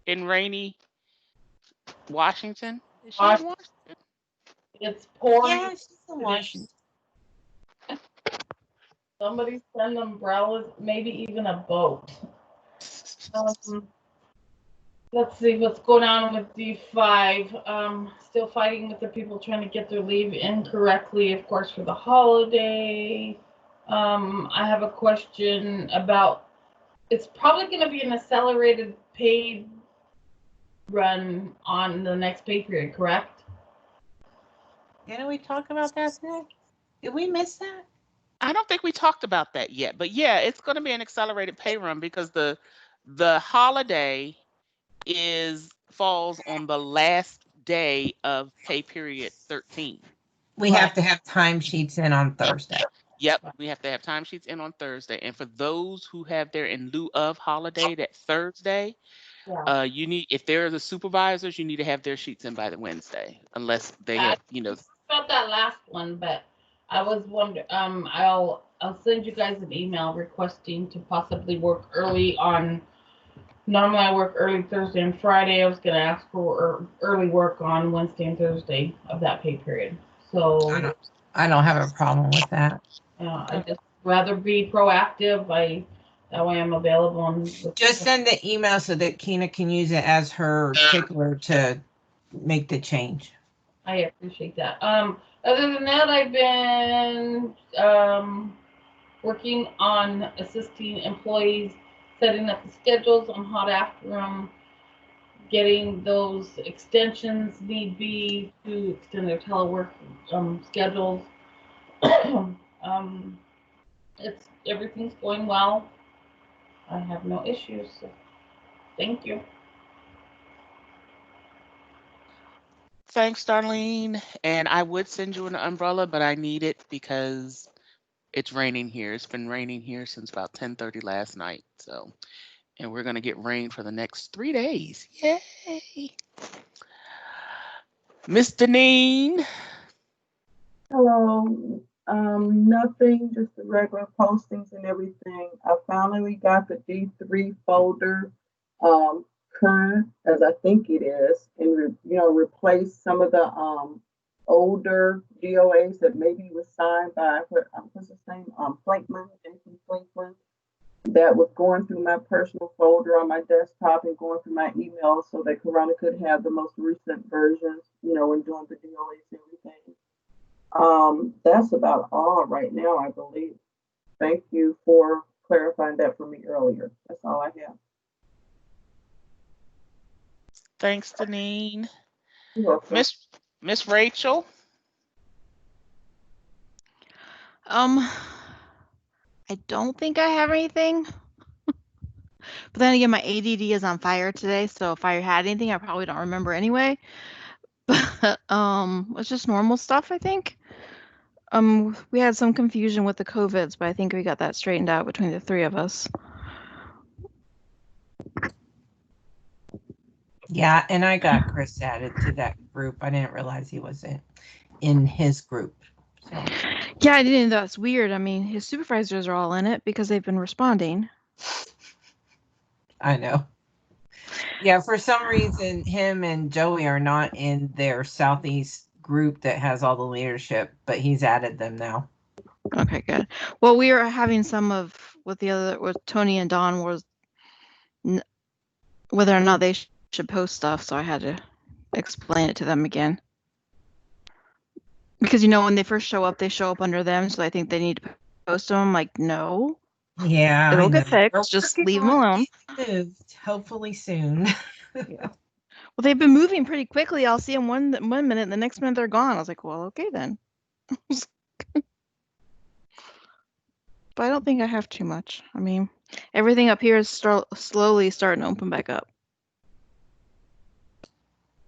Speaker 1: in rainy Washington. Is she in
Speaker 4: Wash-
Speaker 1: Washington?
Speaker 4: It's pouring
Speaker 2: Yeah, she's in
Speaker 4: today.
Speaker 2: Washington.
Speaker 4: Somebody send umbrellas, maybe even a boat. Um, let's see what's going on with D5. Still fighting with the people trying to get their leave incorrectly, of course, for the holiday. I have a question about. It's probably going to be an accelerated paid run on the next pay period, correct?
Speaker 2: Didn't we talk about that today? Did we miss that?
Speaker 1: I don't think we talked about that yet, but yeah, it's going to be an accelerated pay run because the holiday is falls on the last day of pay period 13.
Speaker 2: We
Speaker 4: Right.
Speaker 2: have to have timesheets in on Thursday.
Speaker 1: Yep, we have to have timesheets in on Thursday, and for those who have their in lieu of holiday that Thursday,
Speaker 4: Yeah.
Speaker 1: you need if there are the supervisors, you need to have their sheets in by the Wednesday, unless they
Speaker 4: I
Speaker 1: have, you know.
Speaker 4: about that last one, but I was wondering. I'll send you guys an email requesting to possibly work early on. Normally, I work early Thursday and Friday. I was gonna ask for early work on Wednesday and Thursday of that pay period.
Speaker 2: I
Speaker 4: So
Speaker 2: don't I don't have a problem with that.
Speaker 4: I just rather be proactive. That way I'm available and
Speaker 2: Just send the email so that Kina can use it as her tickler to make the change.
Speaker 4: I appreciate that. Other than that, I've been working on assisting employees setting up the schedules on hot after them, getting those extensions need be to extend their telework schedules. um, it's everything's going well. I have no issues. So thank you.
Speaker 1: Thanks, Darlene. And I would send you an umbrella, but I need it because it's raining here. It's been raining here since about 10:30 last night. So, and we're gonna get rain for the next 3 days. Yay! Miss Deneen.
Speaker 4: Hello. Nothing, just the regular postings and everything. I finally got the D3 folder current as I think it is, and replace some of the older DOAs that maybe was signed by what's his name? Flankman, Jason Flankman. That was going through my personal folder on my desktop and going through my emails so that Corona could have the most recent versions, and doing the DOAs and everything. That's about all right now, I believe. Thank you for clarifying that for me earlier. That's all I have.
Speaker 1: Thanks, Deneen.
Speaker 4: You're welcome.
Speaker 1: Miss Rachel.
Speaker 5: Um, I don't think I have anything. But then again, my ADD is on fire today, so if I had anything, I probably don't remember anyway. But it's just normal stuff, I think. We had some confusion with the COVIDs, but I think we got that straightened out between the three of us.
Speaker 2: Yeah, and I got Chris added to that group. I didn't realize he wasn't in his group. So
Speaker 5: Yeah, I didn't. That's weird. I mean, his supervisors are all in it because they've been responding.
Speaker 2: I know. Yeah, for some reason, him and Joey are not in their Southeast group that has all the leadership, but he's added them now.
Speaker 5: Okay, good. Well, we were having some of with Tony and Don was whether or not they should post stuff, so I had to explain it to them again. Because when they first show up, they show up under them, so I think they need to post them. I'm like, no,
Speaker 2: Yeah,
Speaker 5: it'll
Speaker 2: I know.
Speaker 5: get fixed.
Speaker 2: We're
Speaker 5: Just
Speaker 2: working
Speaker 5: leave them
Speaker 2: on
Speaker 5: alone.
Speaker 2: getting moved, hopefully soon.
Speaker 5: Yeah. Well, they've been moving pretty quickly. I'll see them one minute, and the next minute they're gone. I was like, well, okay then. But I don't think I have too much. I mean, everything up here is slowly starting to open back up.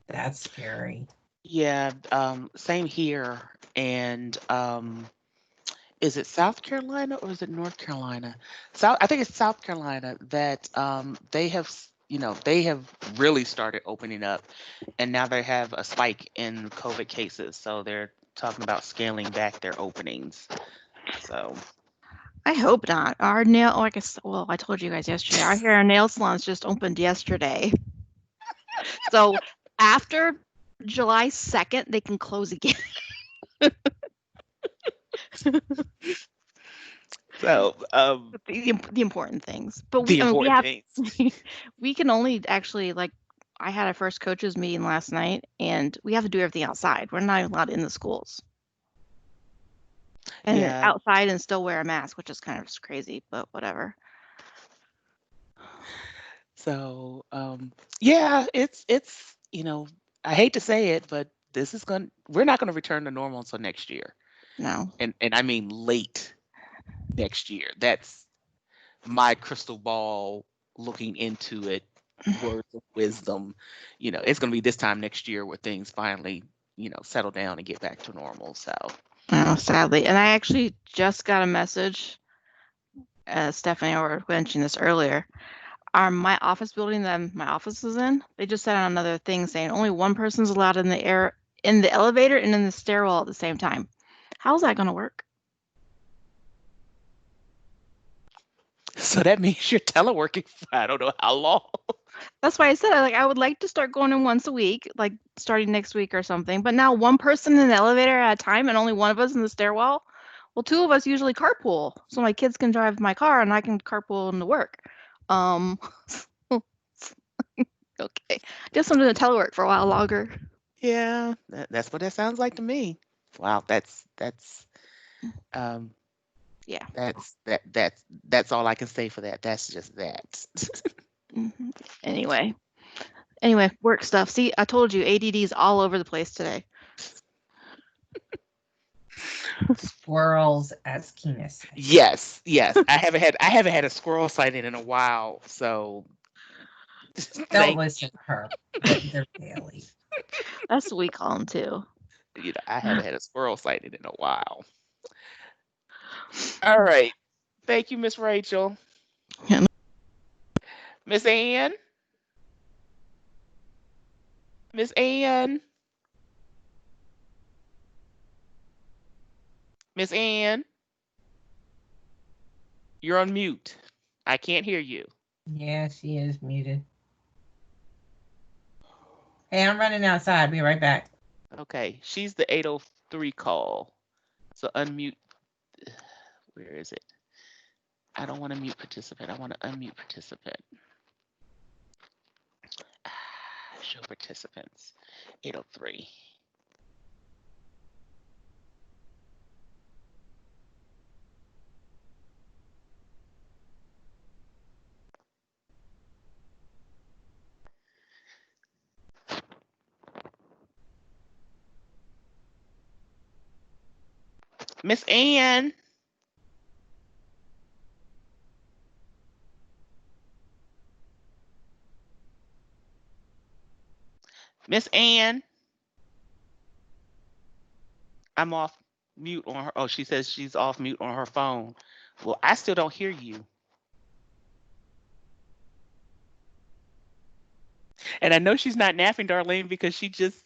Speaker 2: That's scary.
Speaker 1: Yeah, same here. And is it South Carolina or is it North Carolina? I think it's South Carolina that they have really started opening up, and now they have a spike in COVID cases. So they're talking about scaling back their openings. So
Speaker 6: I hope not. Our well, I told you guys yesterday, our hair and nail salons just opened yesterday. So after July 2nd, they can close again.
Speaker 1: so
Speaker 6: The important things. But
Speaker 1: the
Speaker 6: we
Speaker 1: important
Speaker 6: have
Speaker 1: things.
Speaker 6: we can only actually I had our first coaches meeting last night, and we have to do everything outside. We're not even allowed in the schools. And
Speaker 1: Yeah.
Speaker 6: outside and still wear a mask, which is kind of crazy, but whatever.
Speaker 1: So yeah, it's I hate to say it, but we're not gonna return to normal until next year.
Speaker 6: No.
Speaker 1: And I mean late next year. That's my crystal ball looking into it, words of wisdom. It's gonna be this time next year where things finally, settle down and get back to normal. So
Speaker 6: Oh, sadly. And I actually just got a message. Stephanie, I was mentioning this earlier. My office building that my office is in, they just sent out another thing saying only one person's allowed in the elevator and in the stairwell at the same time. How's that going to work?
Speaker 1: so that means you're teleworking for I don't know how long.
Speaker 6: That's why I said I would like to start going in once a week, like starting next week or something. But now one person in the elevator at a time and only one of us in the stairwell. Well, two of us usually carpool, so my kids can drive my car and I can carpool into work. Okay, just I'm gonna telework for a while longer.
Speaker 1: Yeah, that's what that sounds like to me. Wow, um
Speaker 6: Yeah.
Speaker 1: that's all I can say for that. That's just that.
Speaker 6: Mhm. Anyway, work stuff. See, I told you ADD is all over the place today.
Speaker 2: Squirrels, as Keena said.
Speaker 1: Yes, yes. I haven't had a squirrel sighting in a while, so
Speaker 2: Don't
Speaker 1: thank
Speaker 2: listen to her. They're daily.
Speaker 6: That's what we call them too.
Speaker 1: I haven't had a squirrel sighting in a while. All right. Thank you, Miss Rachel.
Speaker 6: Yeah.
Speaker 1: Miss Ann. Miss Ann. Miss Ann. You're on mute. I can't hear you.
Speaker 2: Yeah, she is muted. Hey, I'm running outside. Be right back.
Speaker 1: Okay, she's the 803 call. So unmute. Where is it? I don't want to mute participant. I want to unmute participant. Show participants. 803. Miss Ann. Miss Ann. I'm off mute on her. Oh, she says she's off mute on her phone. Well, I still don't hear you. And I know she's not napping, Darlene, because she just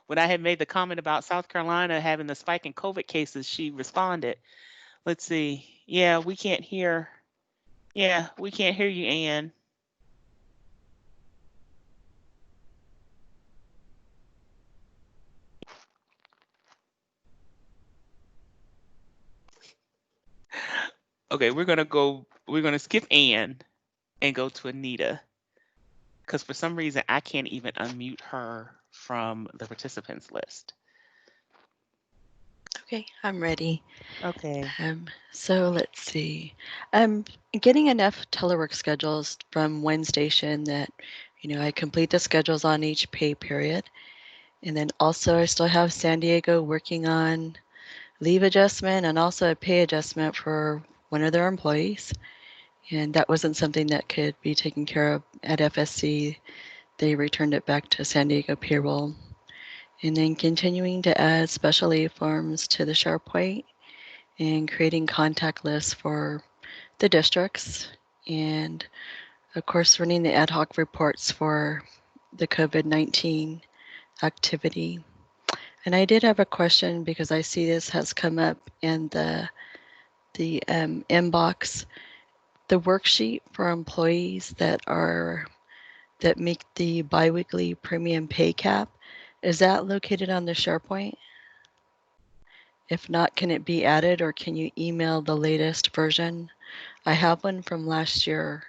Speaker 1: when I had made the comment about South Carolina having the spike in COVID cases, she responded. Let's see. Yeah, we can't hear. Yeah, we can't hear you, Ann. Okay, we're gonna skip Ann and go to Anita. Because for some reason I can't even unmute her from the participants list.
Speaker 7: Okay, I'm ready.
Speaker 1: Okay.
Speaker 7: So let's see. I'm getting enough telework schedules from one station that, I complete the schedules on each pay period. And then also I still have San Diego working on leave adjustment and also a pay adjustment for one of their employees. And that wasn't something that could be taken care of at FSC. They returned it back to San Diego payroll. And then continuing to add special leave forms to the SharePoint and creating contact lists for the districts, and of course running the ad hoc reports for the COVID-19 activity. And I did have a question because I see this has come up in the inbox. The worksheet for employees that make the biweekly premium pay cap, is that located on the SharePoint? If not, can it be added or can you email the latest version? I have one from last year,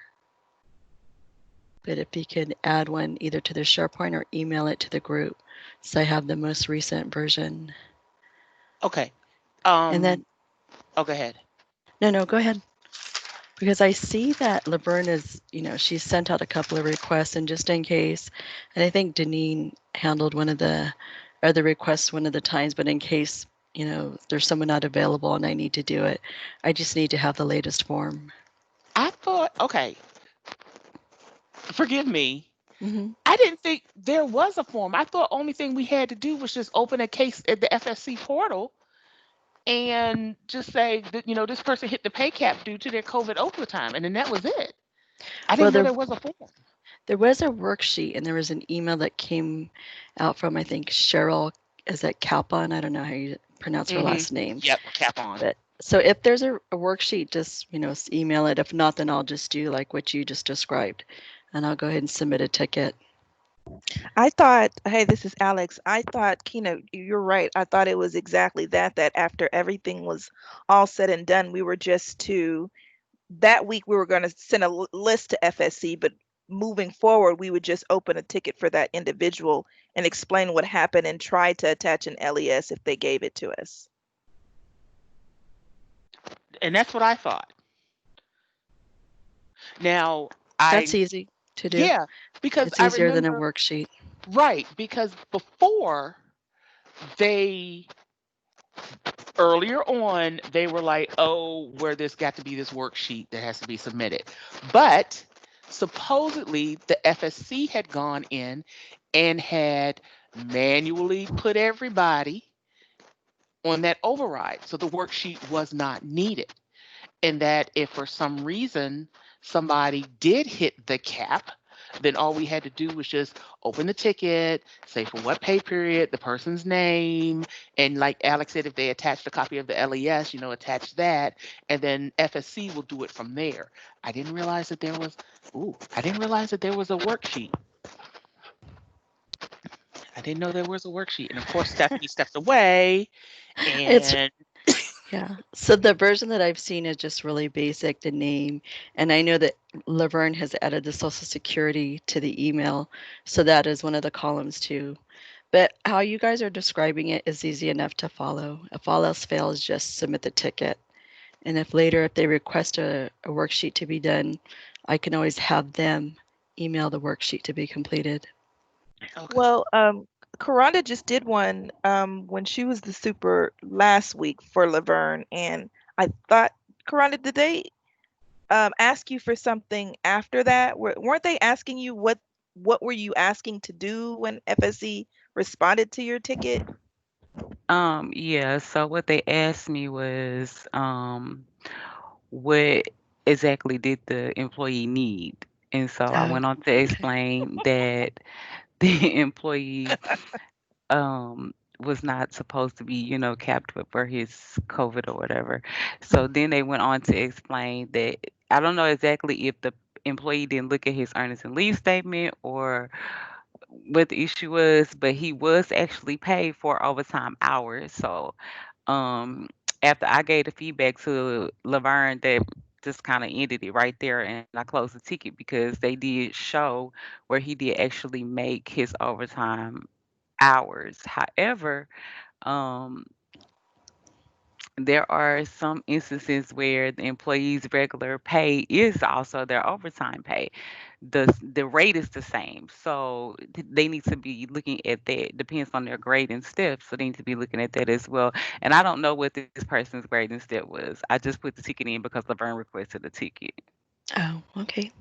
Speaker 7: but if you could add one either to the SharePoint or email it to the group, so I have the most recent version.
Speaker 1: Okay.
Speaker 7: And then,
Speaker 1: Oh, go ahead.
Speaker 7: no, go ahead. Because I see that Laverne is, she sent out a couple of requests, and just in case, and I think Deneen handled one of the other requests one of the times, but in case, there's someone not available and I need to do it, I just need to have the latest form.
Speaker 1: I thought, okay, forgive me.
Speaker 7: Hmm.
Speaker 1: I didn't think there was a form. I thought only thing we had to do was just open a case at the FSC portal and just say that, this person hit the pay cap due to their COVID overtime, and then that was it. I
Speaker 7: Well,
Speaker 1: didn't know there was a form.
Speaker 7: there was a worksheet and there was an email that came out from, I think, Cheryl, is that Kaplan? I don't know how you pronounce her
Speaker 1: Mm-hmm.
Speaker 7: last name.
Speaker 1: Yep, cap on.
Speaker 7: But so if there's a worksheet, just, email it. If not, then I'll just do like what you just described and I'll go ahead and submit a ticket.
Speaker 5: I thought, hey, this is Alex. I thought, Kina, you're right. I thought it was exactly that after everything was all said and done, we were just to, that week we were going to send a list to FSC, but moving forward, we would just open a ticket for that individual and explain what happened and try to attach an LES if they gave it to us.
Speaker 1: And that's what I thought. Now,
Speaker 7: That's easy to do.
Speaker 1: yeah, because
Speaker 7: It's
Speaker 1: I
Speaker 7: easier than a
Speaker 1: remember,
Speaker 7: worksheet.
Speaker 1: right, because before they, earlier on, they were like, oh, where there's got to be this worksheet that has to be submitted. But supposedly the FSC had gone in and had manually put everybody on that override. So the worksheet was not needed. And that if for some reason somebody did hit the cap, then all we had to do was just open the ticket, say for what pay period, the person's name, and like Alex said, if they attached a copy of the LES, attach that, and then FSC will do it from there. I didn't realize that there was, I didn't realize that there was a worksheet. I didn't know there was a worksheet. And of course, Stephanie stepped away
Speaker 7: It's
Speaker 1: and
Speaker 7: Yeah. So the version that I've seen is just really basic, the name. And I know that Laverne has added the Social Security to the email. So that is one of the columns too. But how you guys are describing it is easy enough to follow. If all else fails, just submit the ticket. And if later, if they request a worksheet to be done, I can always have them email the worksheet to be completed.
Speaker 1: okay.
Speaker 5: Well, Karanda just did one when she was the super last week for Laverne, and I thought, Karanda, did they ask you for something after that? Weren't they asking you what were you asking to do when FSC responded to your ticket?
Speaker 3: Yeah, so what they asked me was, what exactly did the employee need? And so I
Speaker 7: Oh,
Speaker 3: went on to
Speaker 7: okay.
Speaker 3: explain that the employee was not supposed to be, capped for his COVID or whatever. So then they went on to explain that I don't know exactly if the employee didn't look at his earnings and leave statement or what the issue was, but he was actually paid for overtime hours. So after I gave the feedback to Laverne, that just kind of ended it right there, and I closed the ticket because they did show where he did actually make his overtime hours. However, um, there are some instances where the employee's regular pay is also their overtime pay. The rate is the same, so they need to be looking at that. Depends on their grade and step, so they need to be looking at that as well. And I don't know what this person's grade and step was. I just put the ticket in because Laverne requested the ticket.
Speaker 7: Oh, okay.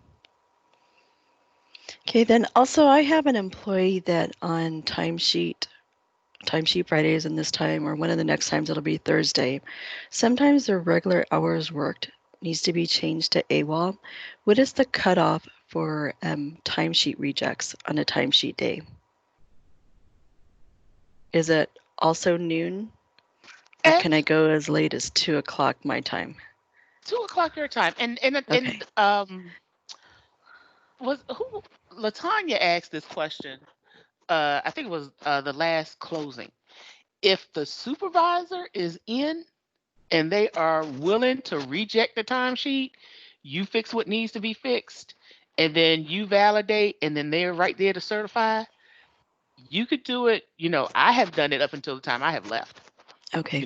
Speaker 7: Okay, then also I have an employee that on timesheet Fridays and this time, or one of the next times it'll be Thursday. Sometimes their regular hours worked needs to be changed to AWOL. What is the cutoff for timesheet rejects on a timesheet day? Is it also noon, or
Speaker 1: At
Speaker 7: can I go as late as 2 o'clock my time?
Speaker 1: 2 o'clock your time. And
Speaker 7: Okay.
Speaker 1: was who Latanya asked this question. I think it was the last closing. If the supervisor is in and they are willing to reject the timesheet, you fix what needs to be fixed, and then you validate, and then they're right there to certify. You could do it. I have done it up until the time I have left.
Speaker 7: Okay.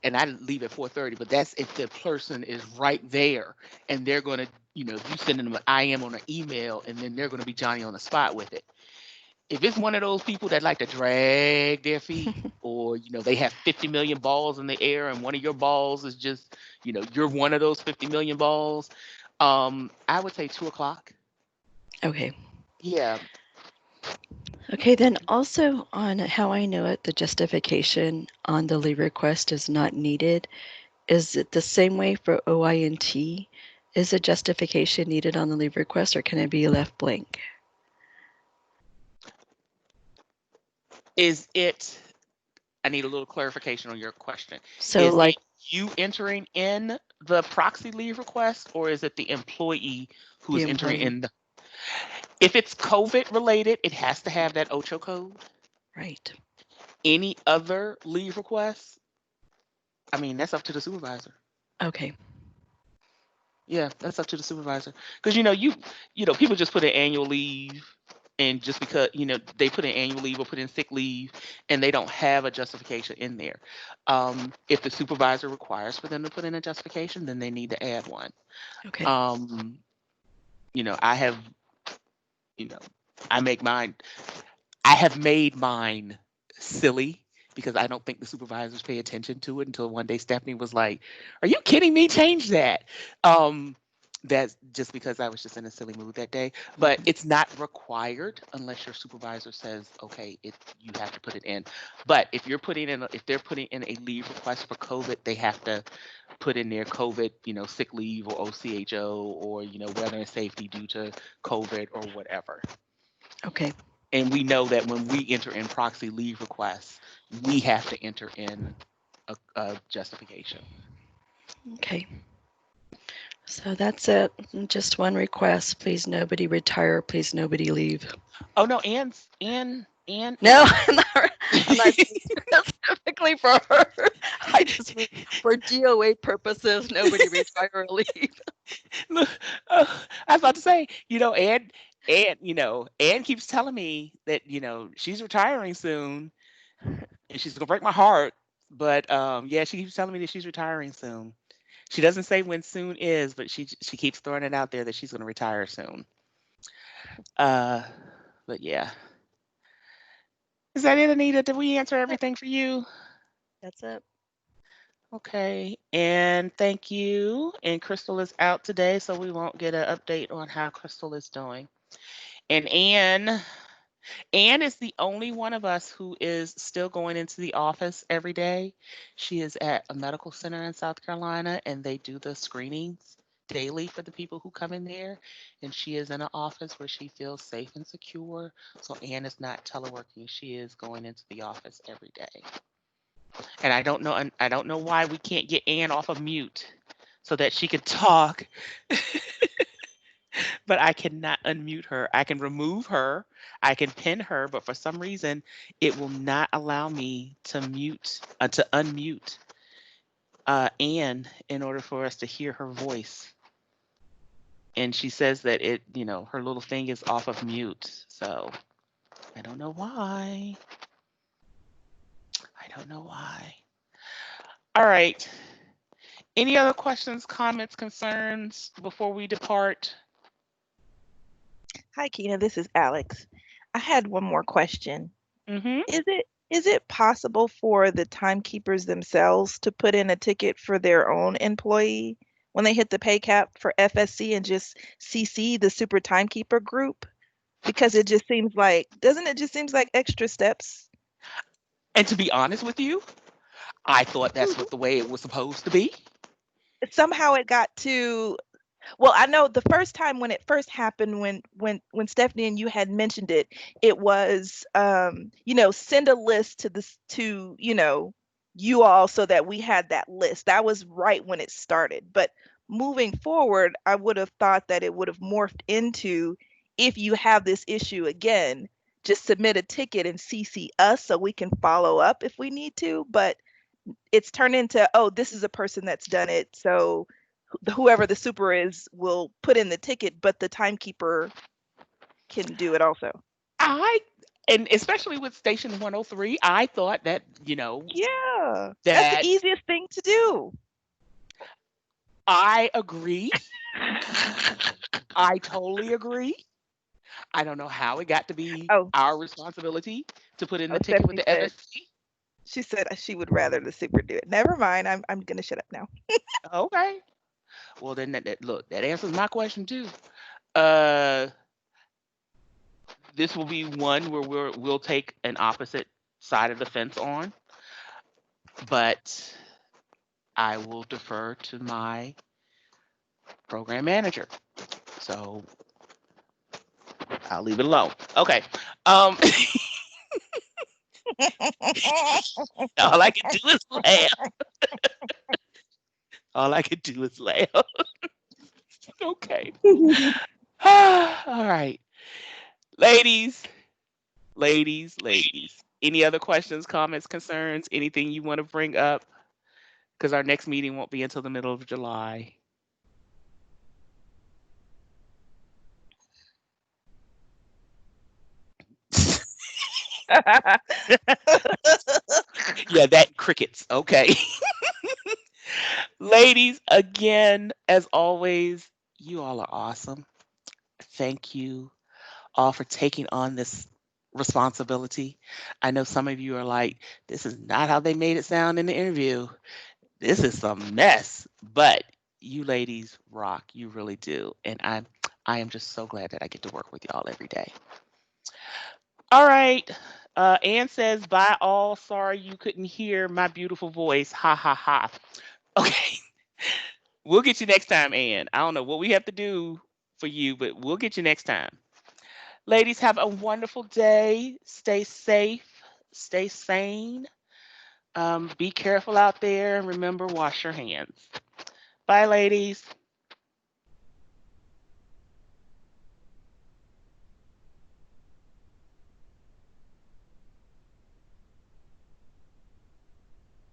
Speaker 1: And I leave at 4:30. But that's if the person is right there, and they're gonna, you sending them an IM on an email, and then they're gonna be Johnny on the spot with it. If it's one of those people that like to drag their feet, or they have 50 million balls in the air, and one of your balls is just, you're one of those 50 million balls, I would say 2 o'clock.
Speaker 7: Okay.
Speaker 1: Yeah.
Speaker 7: Okay, then also on how I know it, the justification on the leave request is not needed. Is it the same way for OINT? Is a justification needed on the leave request, or can it be left blank?
Speaker 1: Is it? I need a little clarification on your question.
Speaker 7: So,
Speaker 1: Is
Speaker 7: like
Speaker 1: it you entering in the proxy leave request, or is it the employee who
Speaker 7: the
Speaker 1: is entering
Speaker 7: employee,
Speaker 1: in if it's COVID related, it has to have that OCHO code.
Speaker 7: right?
Speaker 1: Any other leave request, I mean, that's up to the supervisor.
Speaker 7: Okay.
Speaker 1: Yeah, that's up to the supervisor. Because people just put in annual leave, and just because they put in annual leave or put in sick leave, and they don't have a justification in there. If the supervisor requires for them to put in a justification, then they need to add one.
Speaker 7: Okay.
Speaker 1: Um, I have, you know, I make mine. I have made mine silly because I don't think the supervisors pay attention to it until one day Stephanie was like, "Are you kidding me? Change that." Um, that's just because I was just in a silly mood that day. But it's not required unless your supervisor says, "Okay, you have to put it in." But if they're putting in a leave request for COVID, they have to put in their COVID, sick leave or OCHO, or weather and safety due to COVID or whatever.
Speaker 7: Okay.
Speaker 1: And we know that when we enter in proxy leave requests, we have to enter in a justification.
Speaker 7: Okay. So that's it. Just one request. Please nobody retire. Please nobody leave.
Speaker 1: Oh no, and
Speaker 7: No, I'm not specifically for her. I just mean for DOA purposes, nobody retire or leave.
Speaker 1: look, I was about to say, Ann keeps telling me that she's retiring soon, and she's gonna break my heart. But yeah, she keeps telling me that she's retiring soon. She doesn't say when soon is, but she keeps throwing it out there that she's gonna retire soon. Uh, but yeah, is that it, Anita? Did we answer
Speaker 7: Yep,
Speaker 1: everything for you?
Speaker 7: that's it.
Speaker 1: Okay, and thank you. And Crystal is out today, so we won't get an update on how Crystal is doing. And Anne is the only one of us who is still going into the office every day. She is at a medical center in South Carolina, and they do the screenings daily for the people who come in there. And she is in an office where she feels safe and secure. So Anne is not teleworking. She is going into the office every day. And I don't know why we can't get Ann off of mute so that she can talk, but I cannot unmute her. I can remove her, I can pin her, but for some reason it will not allow me to unmute Ann in order for us to hear her voice. And she says that her little thing is off of mute. So I don't know why. I don't know why. All right. Any other questions, comments, concerns before we depart?
Speaker 5: Hi, Kina. This is Alex. I had one more question.
Speaker 1: Mm-hmm.
Speaker 5: Is it possible for the timekeepers themselves to put in a ticket for their own employee when they hit the pay cap for FSC and just CC the super timekeeper group? Because doesn't it just seems like extra steps?
Speaker 1: And to be honest with you, I thought that's
Speaker 5: Mhm.
Speaker 1: what the way it was supposed to be.
Speaker 5: Somehow it got to. Well, I know the first time when it first happened, when Stephanie and you had mentioned it, it was send a list to this to you all so that we had that list. That was right when it started. But moving forward, I would have thought that it would have morphed into, if you have this issue again, just submit a ticket and CC us so we can follow up if we need to. But it's turned into, oh, this is a person that's done it, so whoever the super is will put in the ticket, but the timekeeper can do it also.
Speaker 1: I and especially with Station 103, I thought that,
Speaker 5: Yeah, that's the
Speaker 1: that
Speaker 5: easiest thing to do.
Speaker 1: I agree. I totally agree. I don't know how it got to be
Speaker 5: Oh,
Speaker 1: our responsibility to put in
Speaker 5: oh,
Speaker 1: the ticket with
Speaker 5: Stephanie
Speaker 1: the
Speaker 5: said,
Speaker 1: MSP.
Speaker 5: she said she would rather the super do it. Never mind, I'm gonna shut up now.
Speaker 1: Okay. Well, then look, that answers my question too. Uh, this will be one where we'll take an opposite side of the fence on, but I will defer to my program manager. So I'll leave it alone. Okay. Um, all I can do is laugh. All I can do is laugh. Okay. All right. Ladies, ladies. Any other questions, comments, concerns, anything you want to bring up? Because our next meeting won't be until the middle of July. Yeah, that crickets. Okay. Ladies, again, as always, you all are awesome. Thank you all for taking on this responsibility. I know some of you are like, this is not how they made it sound in the interview. This is some mess. But you ladies rock. You really do. And I am just so glad that I get to work with y'all every day. All right. Ann says, bye all. Sorry you couldn't hear my beautiful voice. Ha ha ha. Okay. We'll get you next time, Ann. I don't know what we have to do for you, but we'll get you next time. Ladies, have a wonderful day. Stay safe. Stay sane. Be careful out there. And remember, wash your hands. Bye, ladies.